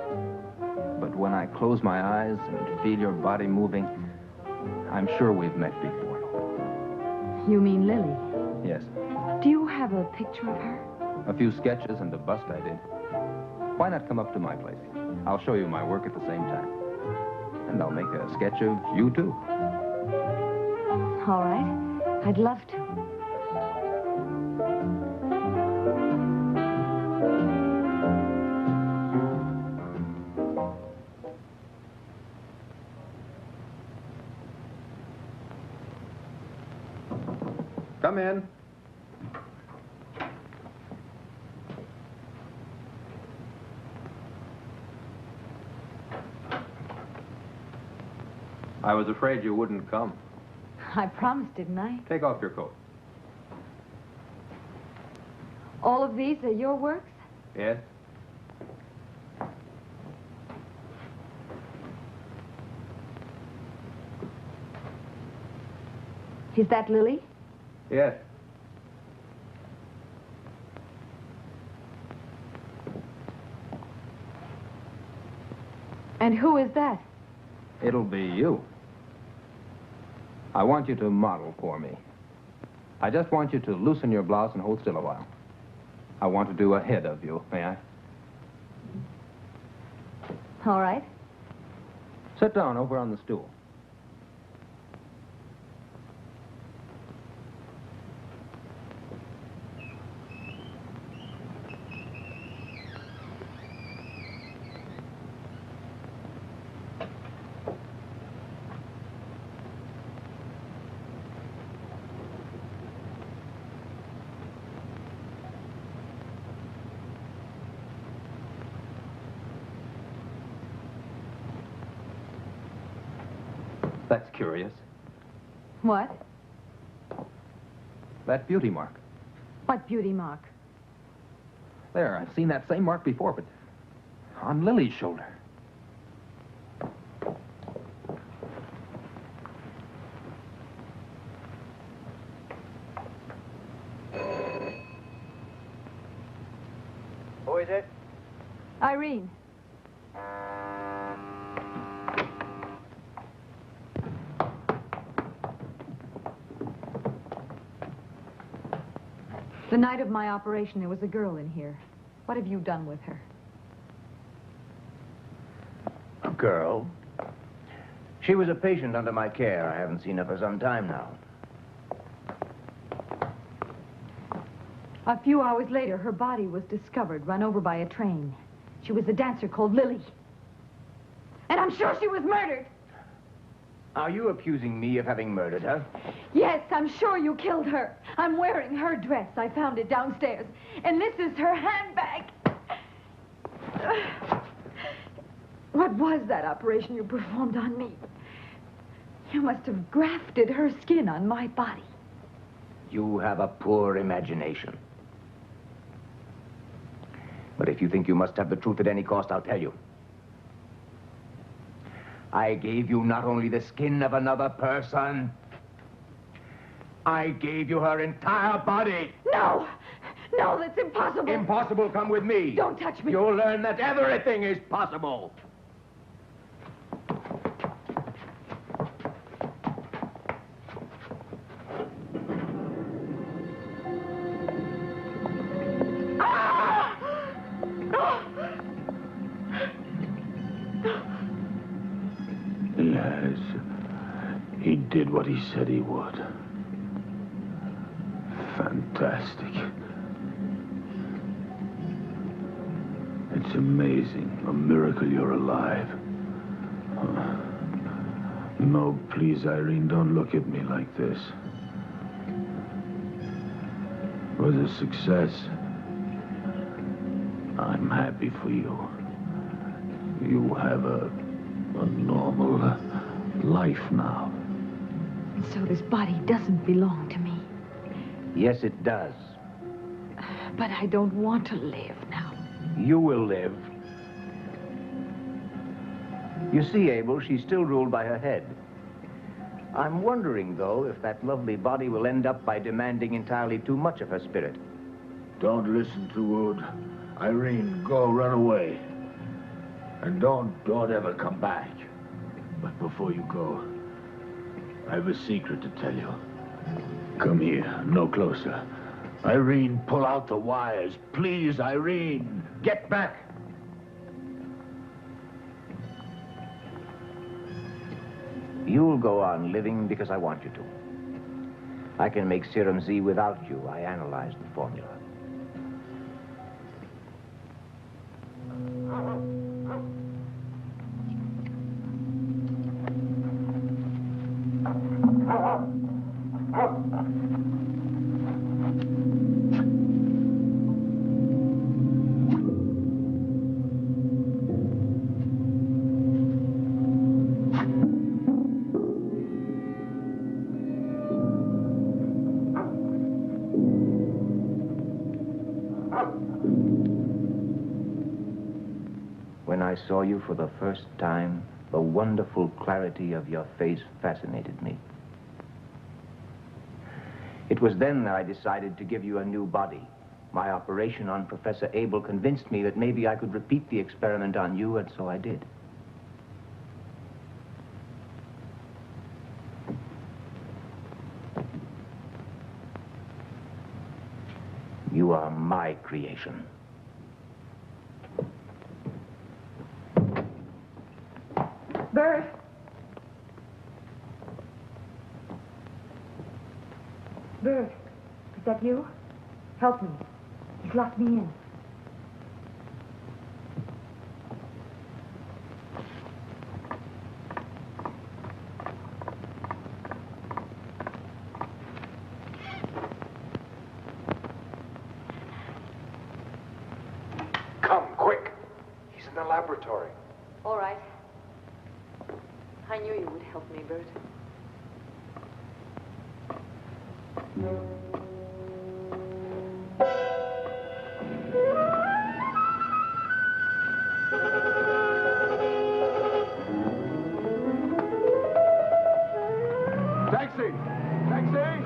but when I close my eyes and feel your body moving, I'm sure we've met before. You mean Lily? Yes. Do you have a picture of her? A few sketches and a bust I did. Why not come up to my place? I'll show you my work at the same time. And I'll make a sketch of you, too. All right. I'd love to. Come in. I was afraid you wouldn't come. I promised, didn't I? Take off your coat. All of these are your works? Yes? Is that Lily? Yes. And who is that? It'll be you. I want you to model for me. I just want you to loosen your blouse and hold still a while. I want to do a head of you, may I? All right. Sit down over on the stool. That's curious. What? That beauty mark. What beauty mark? There, I've seen that same mark before, but on Lily's shoulder. Who is it? Irene. The night of my operation, there was a girl in here. What have you done with her? A girl? She was a patient under my care. I haven't seen her for some time now. A few hours later, her body was discovered, run over by a train. She was a dancer called Lily. And I'm sure she was murdered. Are you accusing me of having murdered her? Yes, I'm sure you killed her. I'm wearing her dress. I found it downstairs. And this is her handbag. What was that operation you performed on me? You must have grafted her skin on my body. You have a poor imagination. But if you think you must have the truth at any cost, I'll tell you. I gave you not only the skin of another person, I gave you her entire body. No! No, that's impossible. Impossible, come with me. Don't touch me. You'll learn that everything is possible. Yes, he did what he said he would. Fantastic. It's amazing, a miracle you're alive. No, please, Irene, don't look at me like this. It was a success. I'm happy for you. You have a normal life now. So this body doesn't belong to me. Yes, it does. But I don't want to live now. You will live. You see, Abel, she's still ruled by her head. I'm wondering, though, if that lovely body will end up by demanding entirely too much of her spirit. Don't listen to Wood. Irene, go, run away. And don't ever come back. But before you go, I have a secret to tell you. Come here, no closer. Irene, pull out the wires. Please, Irene. Get back! You'll go on living because I want you to. I can make Serum Z without you. I analyzed the formula. When I saw you for the first time, the wonderful clarity of your face fascinated me. It was then that I decided to give you a new body. My operation on Professor Abel convinced me that maybe I could repeat the experiment on you, and so I did. You are my creation. Bert! Bert, is that you? Help me. He's locked me in. Come, quick. He's in the laboratory. All right. I knew you would help me, Bert. Taxi! Taxi!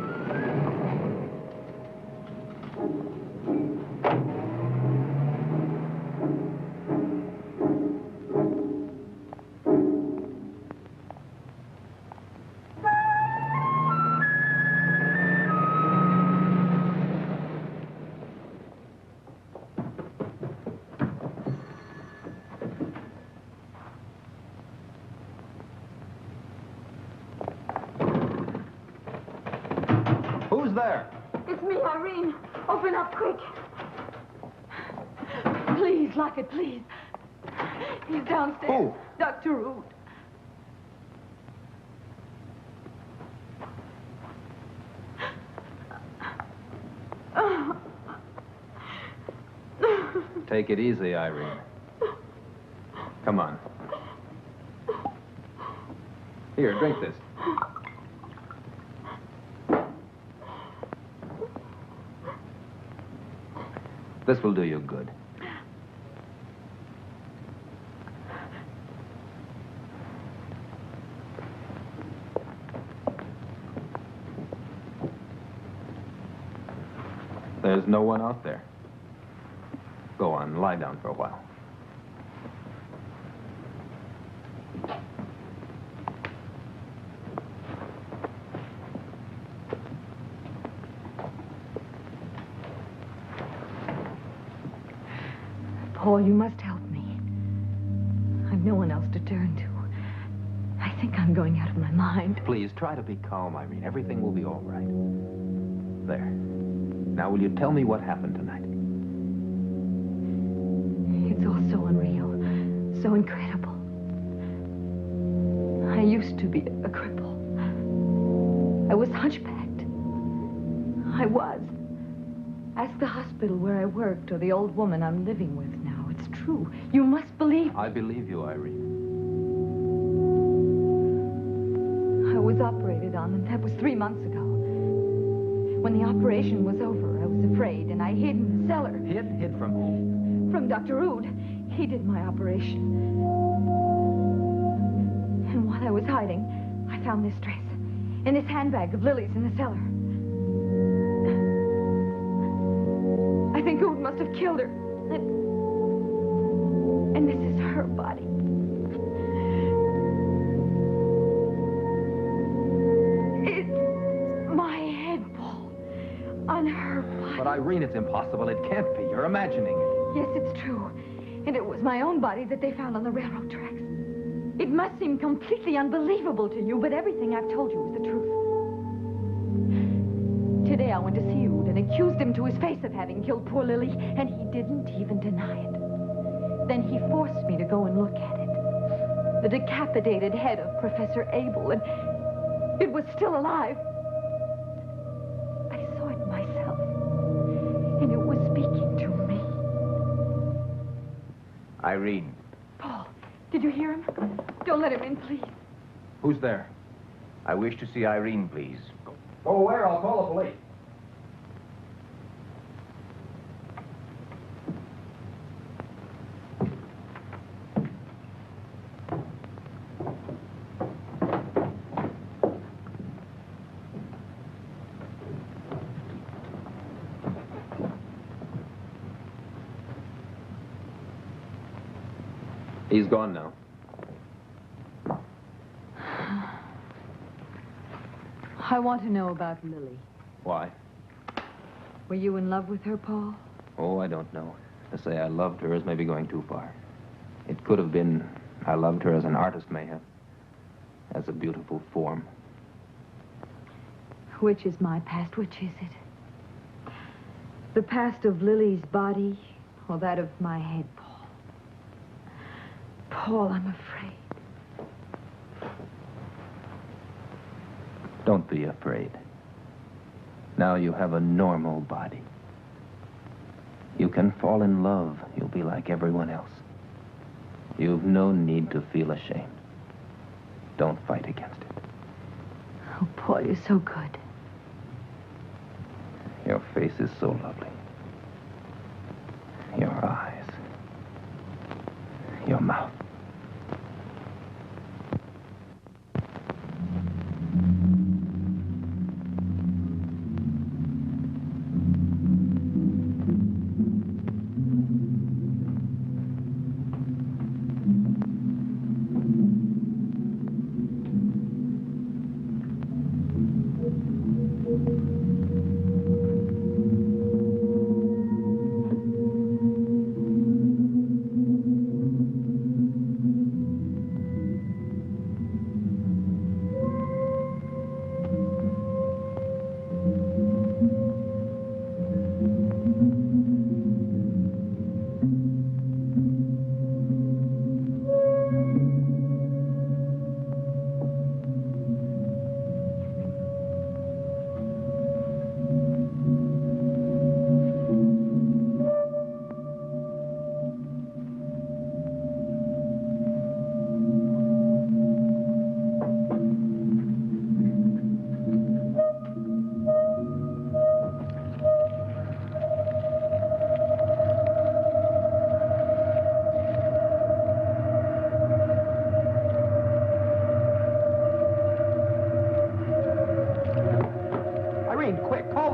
Who's there? It's me, Irene. Open up quick. Please, lock it, please. He's downstairs. Who? Dr. Root. Take it easy, Irene. Come on. Here, drink this. This will do you good. There's no one out there. Go on, lie down for a while. Paul, you must help me. I've no one else to turn to. I think I'm going out of my mind. Please, try to be calm, Irene. Everything will be all right. There. Now, will you tell me what happened tonight? It's all so unreal, so incredible. I used to be a cripple. I was hunchbacked. I was. Ask the hospital where I worked or the old woman I'm living with now. It's true. You must believe me. I believe you, Irene. I was operated on, and that was 3 months ago. When the operation was over, I was afraid, and I hid in the cellar. Hid from whom? From Dr. Rood. He did my operation. And while I was hiding, I found this dress in this handbag of Lily's in the cellar. I think Rood must have killed her. And this is her body. It's my head, Paul, on her body. But Irene, it's impossible. It can't be. You're imagining it. Yes, it's true. And it was my own body that they found on the railroad tracks. It must seem completely unbelievable to you, but everything I've told you is the truth. Today I went to see Rood and accused him to his face of having killed poor Lily, and he didn't even deny it. Then he forced me to go and look at it. The decapitated head of Professor Abel, and it was still alive. I saw it myself, and it was speaking to me. Irene. Paul, did you hear him? Don't let him in, please. Who's there? I wish to see Irene, please. Go away or I'll call the police. He's gone now. I want to know about Lily. Why? Were you in love with her, Paul? Oh, I don't know. To say I loved her is maybe going too far. It could have been I loved her as an artist may have. As a beautiful form. Which is my past? Which is it? The past of Lily's body or that of my head, Paul? Paul, I'm afraid. Don't be afraid. Now you have a normal body. You can fall in love. You'll be like everyone else. You've no need to feel ashamed. Don't fight against it. Oh, Paul, you're so good. Your face is so lovely. Your eyes. Your mouth.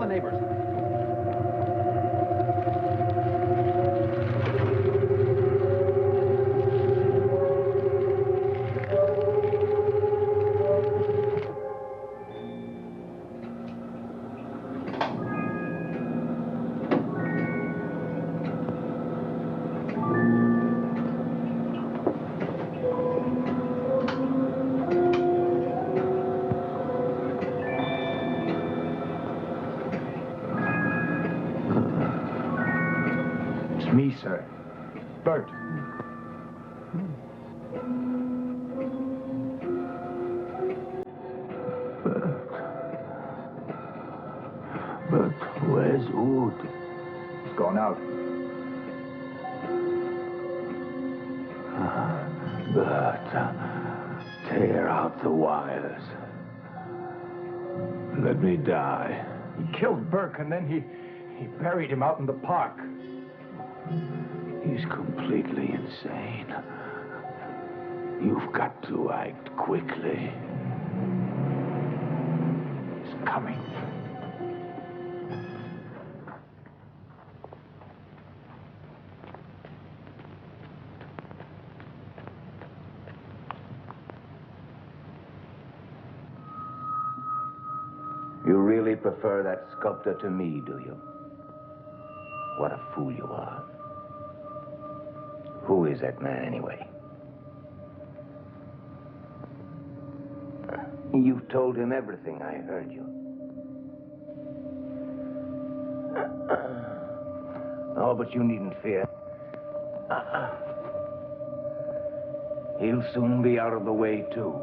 neighbors. It's me, sir. Bert. But where's Wood? He's gone out. But tear out the wires. Let me die. He killed Burke and then he buried him out in the park. He's completely insane. You've got to act quickly. He's coming. You really prefer that sculptor to me, do you? What a fool you are. Who is that man, anyway? You've told him everything, I heard you. Oh, but you needn't fear. He'll soon be out of the way, too.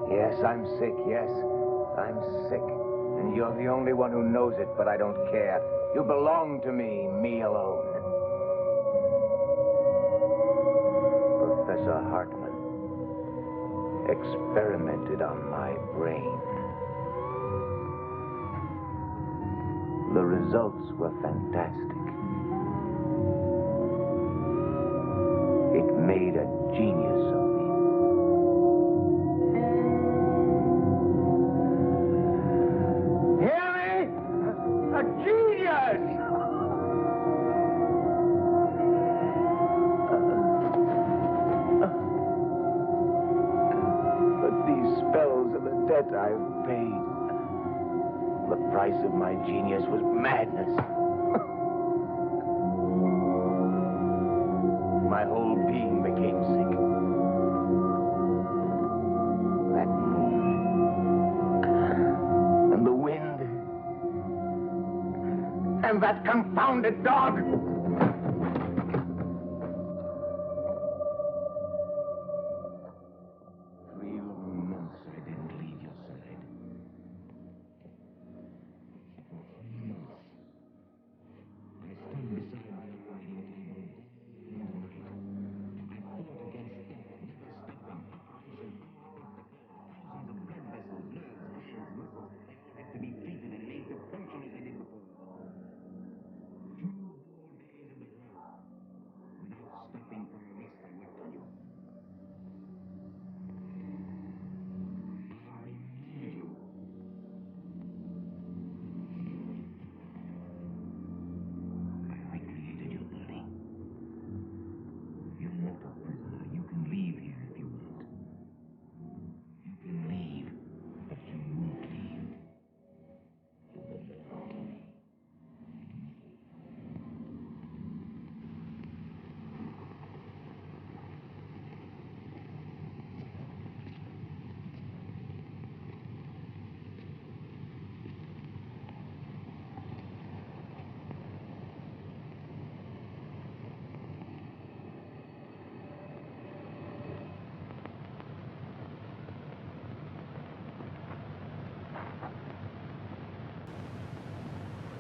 Yes, I'm sick, yes. I'm sick. And you're the only one who knows it, but I don't care. You belong to me alone. Professor Hartman experimented on my brain. The results were fantastic. It made a genius of me. Hear me? A genius! But these spells are the debt I've paid. The price of my genius was madness. My whole being became sick. That moon, and the wind, and that confounded dog. 3 long months I didn't leave your side.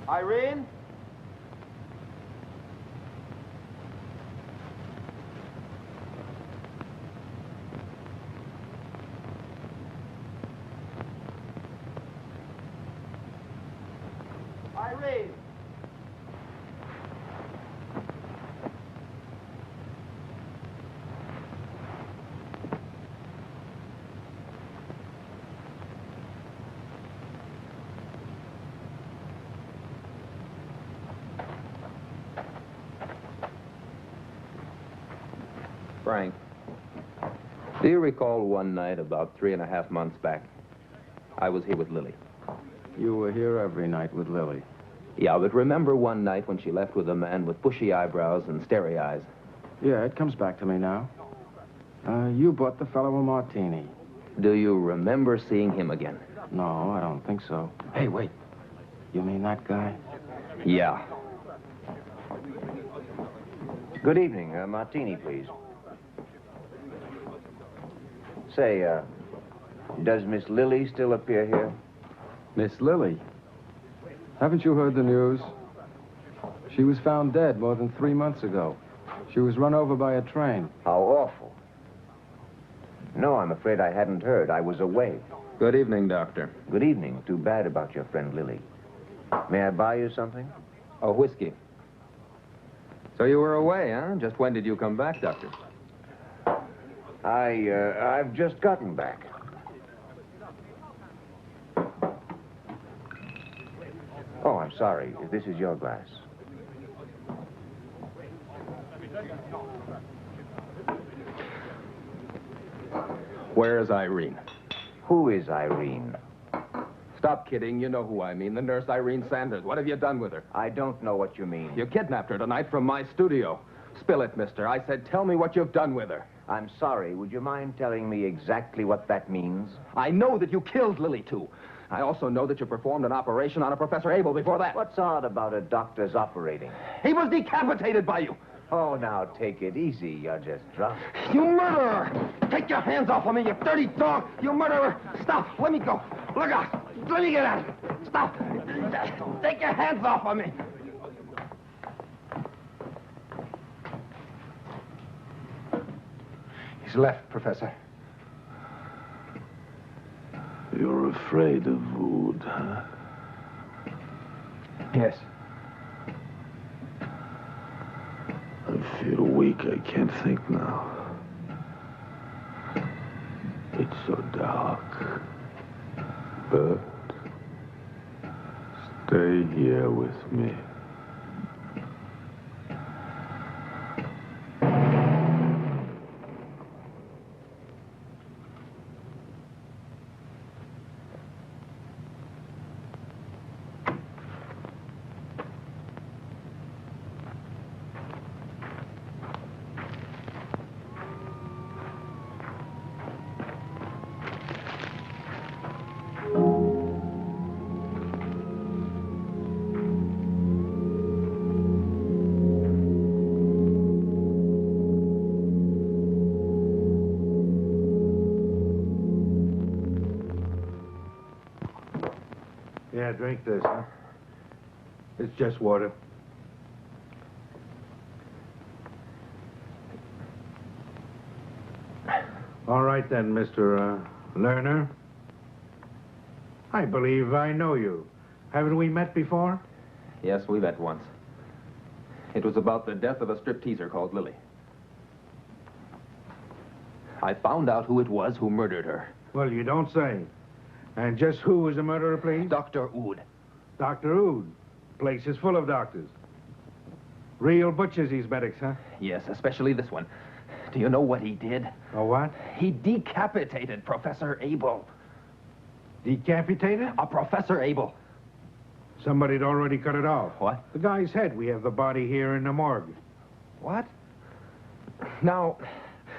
Irene? Hurry! Frank, do you recall one night about 3.5 months back? I was here with Lily. You were here every night with Lily. Yeah, but remember one night when she left with a man with bushy eyebrows and starry eyes? Yeah, it comes back to me now. You bought the fellow a martini. Do you remember seeing him again? No, I don't think so. Hey, wait. You mean that guy? Yeah. Good evening. Martini, please. Say, does Miss Lily still appear here? Miss Lily? Haven't you heard the news? She was found dead more than 3 months ago. She was run over by a train. How awful. No, I'm afraid I hadn't heard. I was away. Good evening, Doctor. Good evening. Too bad about your friend Lily. May I buy you something? Oh, whiskey. So you were away, huh? Just when did you come back, Doctor? I've just gotten back. Oh, I'm sorry. This is your glass. Where is Irene? Who is Irene? Stop kidding. You know who I mean. The nurse Irene Sanders. What have you done with her? I don't know what you mean. You kidnapped her tonight from my studio. Spill it, mister. I said, tell me what you've done with her. I'm sorry. Would you mind telling me exactly what that means? I know that you killed Lily, too. I also know that you performed an operation on a Professor Abel before that. What's odd about a doctor's operating? He was decapitated by you. Oh, now, take it easy. You're just drunk. You murderer! Take your hands off of me, you dirty dog! You murderer! Stop! Let me go! Look out! Let me get out! Stop! Take your hands off of me! He's left, Professor. You're afraid of Wood, huh? Yes. I feel weak. I can't think now. It's so dark. But stay here with me. Yeah, drink this, huh? It's just water. All right then, Mr. Lerner. I believe I know you. Haven't we met before? Yes, we met once. It was about the death of a stripteaser called Lily. I found out who it was who murdered her. Well, you don't say. And just who was the murderer, please? Dr. Oud. Dr. Oud. Place is full of doctors. Real butchers, these medics, huh? Yes, especially this one. Do you know what he did? Oh, what? He decapitated Professor Abel. Decapitated? Professor Abel. Somebody'd already cut it off. What? The guy's head. We have the body here in the morgue. What? Now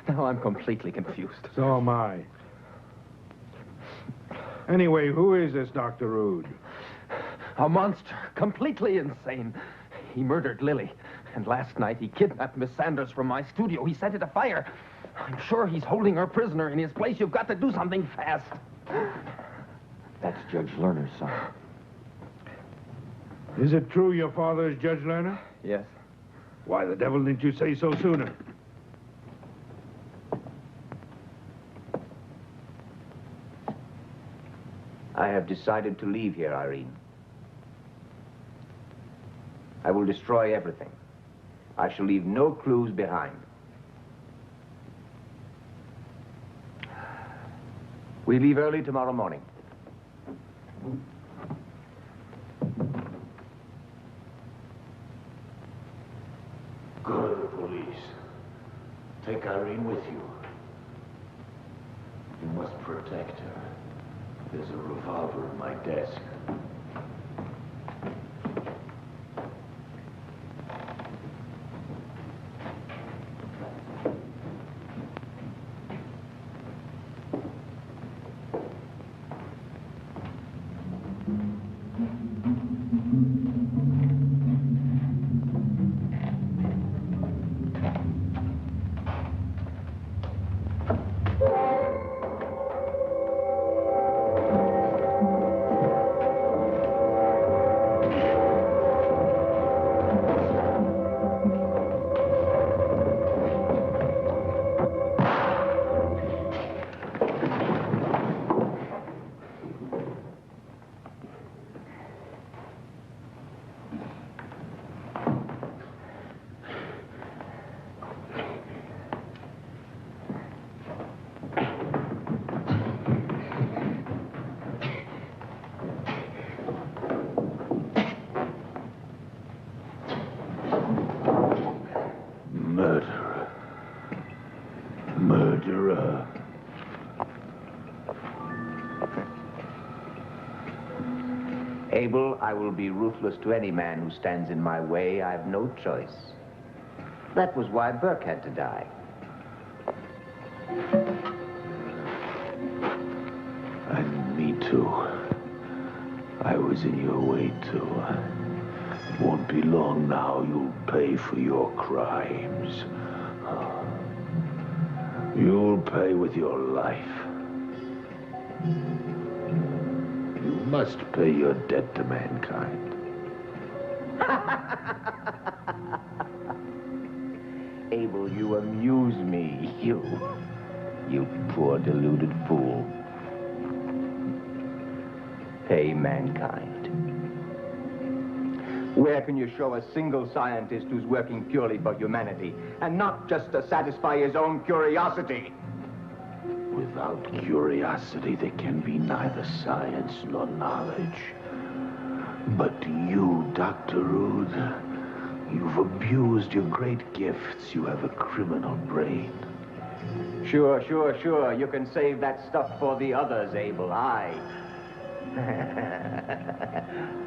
I'm completely confused. So am I. Anyway, who is this Dr. Oud? A monster, completely insane. He murdered Lily, and last night he kidnapped Miss Sanders from my studio. He set it afire. I'm sure he's holding her prisoner in his place. You've got to do something fast. That's Judge Lerner's son. Is it true your father is Judge Lerner? Yes. Why the devil didn't you say so sooner? I have decided to leave here, Irene. I will destroy everything. I shall leave no clues behind. We leave early tomorrow morning. Go to the police. Take Irene with you. You must protect her. There's a revolver in my desk. Murderer. Murderer. Abel, I will be ruthless to any man who stands in my way. I have no choice. That was why Burke had to die. And me too. I was in your way too. It won't be long now. You'll pay for your crimes. You'll pay with your life. You must pay your debt to mankind. Abel, you amuse me. You poor deluded fool. Pay mankind. Where can you show a single scientist who's working purely for humanity and not just to satisfy his own curiosity? Without curiosity, there can be neither science nor knowledge. But you, Dr. Rude, you've abused your great gifts. You have a criminal brain. Sure. You can save that stuff for the others, Abel.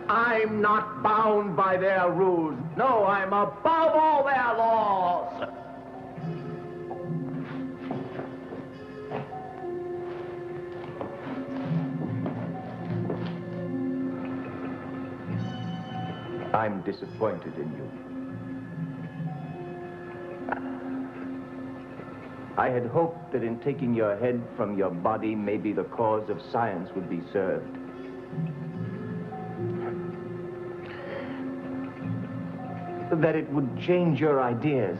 I'm not bound by their rules. No, I'm above all their laws. I'm disappointed in you. I had hoped that in taking your head from your body, maybe the cause of science would be served. That it would change your ideas.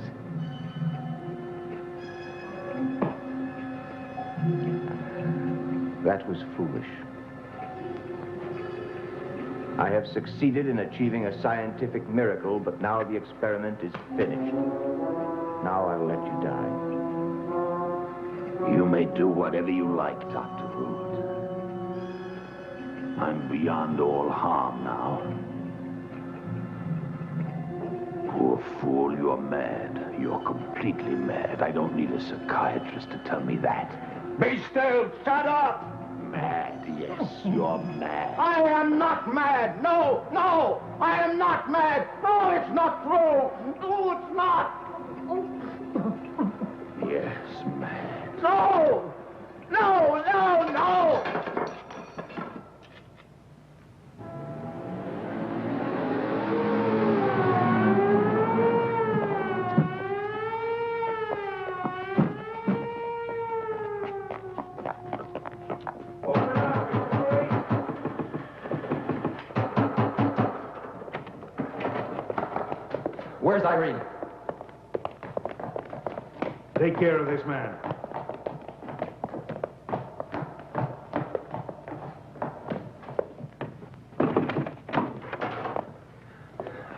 That was foolish. I have succeeded in achieving a scientific miracle, but now the experiment is finished. Now I'll let you die. You may do whatever you like, Dr. Rude. I'm beyond all harm now. Poor fool, you're mad. You're completely mad. I don't need a psychiatrist to tell me that. Be still! Shut up! Mad, yes, you're mad. I am not mad! No! I am not mad! No, it's not true! No, it's not! Yes, mad. No! Where's Irene? Take care of this man.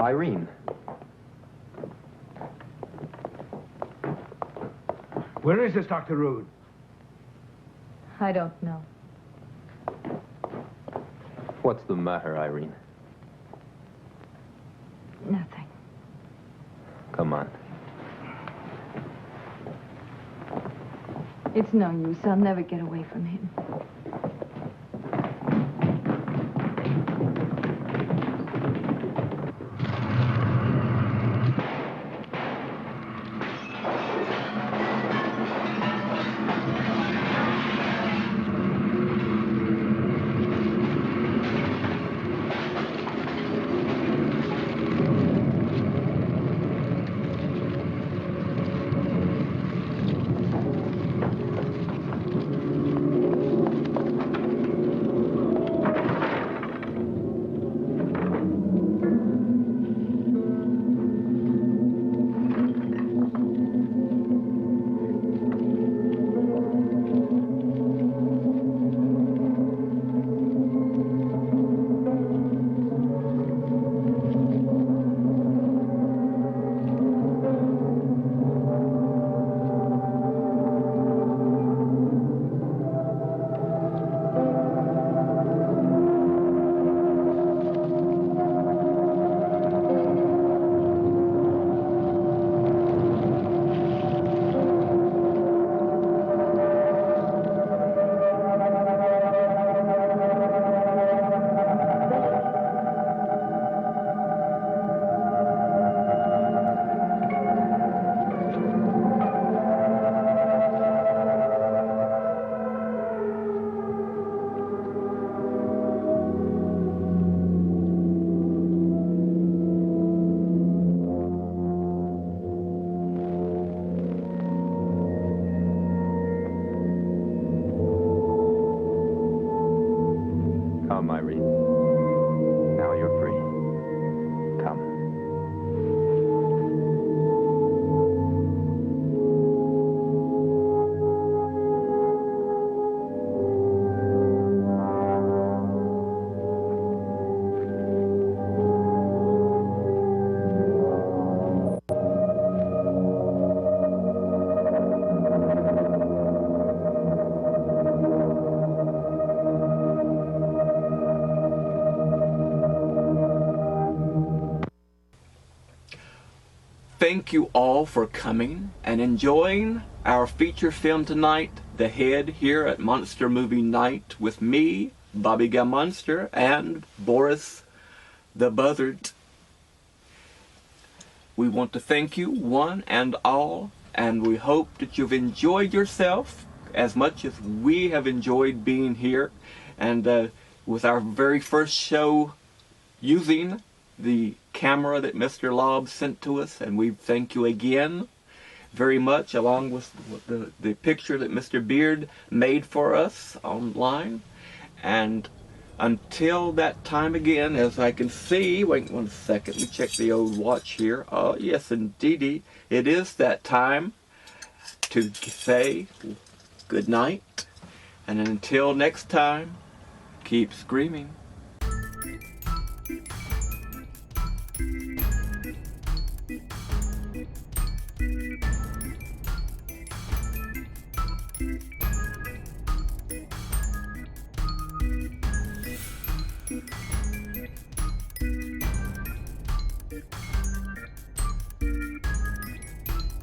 Irene. Where is this, Dr. Rude? I don't know. What's the matter, Irene? Nothing. Come on. It's no use. I'll never get away from him. Come, Irene. Now you're free. Come. Thank you all for coming and enjoying our feature film tonight, The Head, here at Monster Movie Night with me, Bobby Gammonster, and Boris the Buzzard. We want to thank you, one and all, and we hope that you've enjoyed yourself as much as we have enjoyed being here, and with our very first show using the camera that Mr. Lobb sent to us, and we thank you again very much, along with the picture that Mr. Beard made for us online. And until that time again, as I can see, wait 1 second, let me check the old watch here. Oh yes, indeedy, it is that time to say good night, and until next time, keep screaming.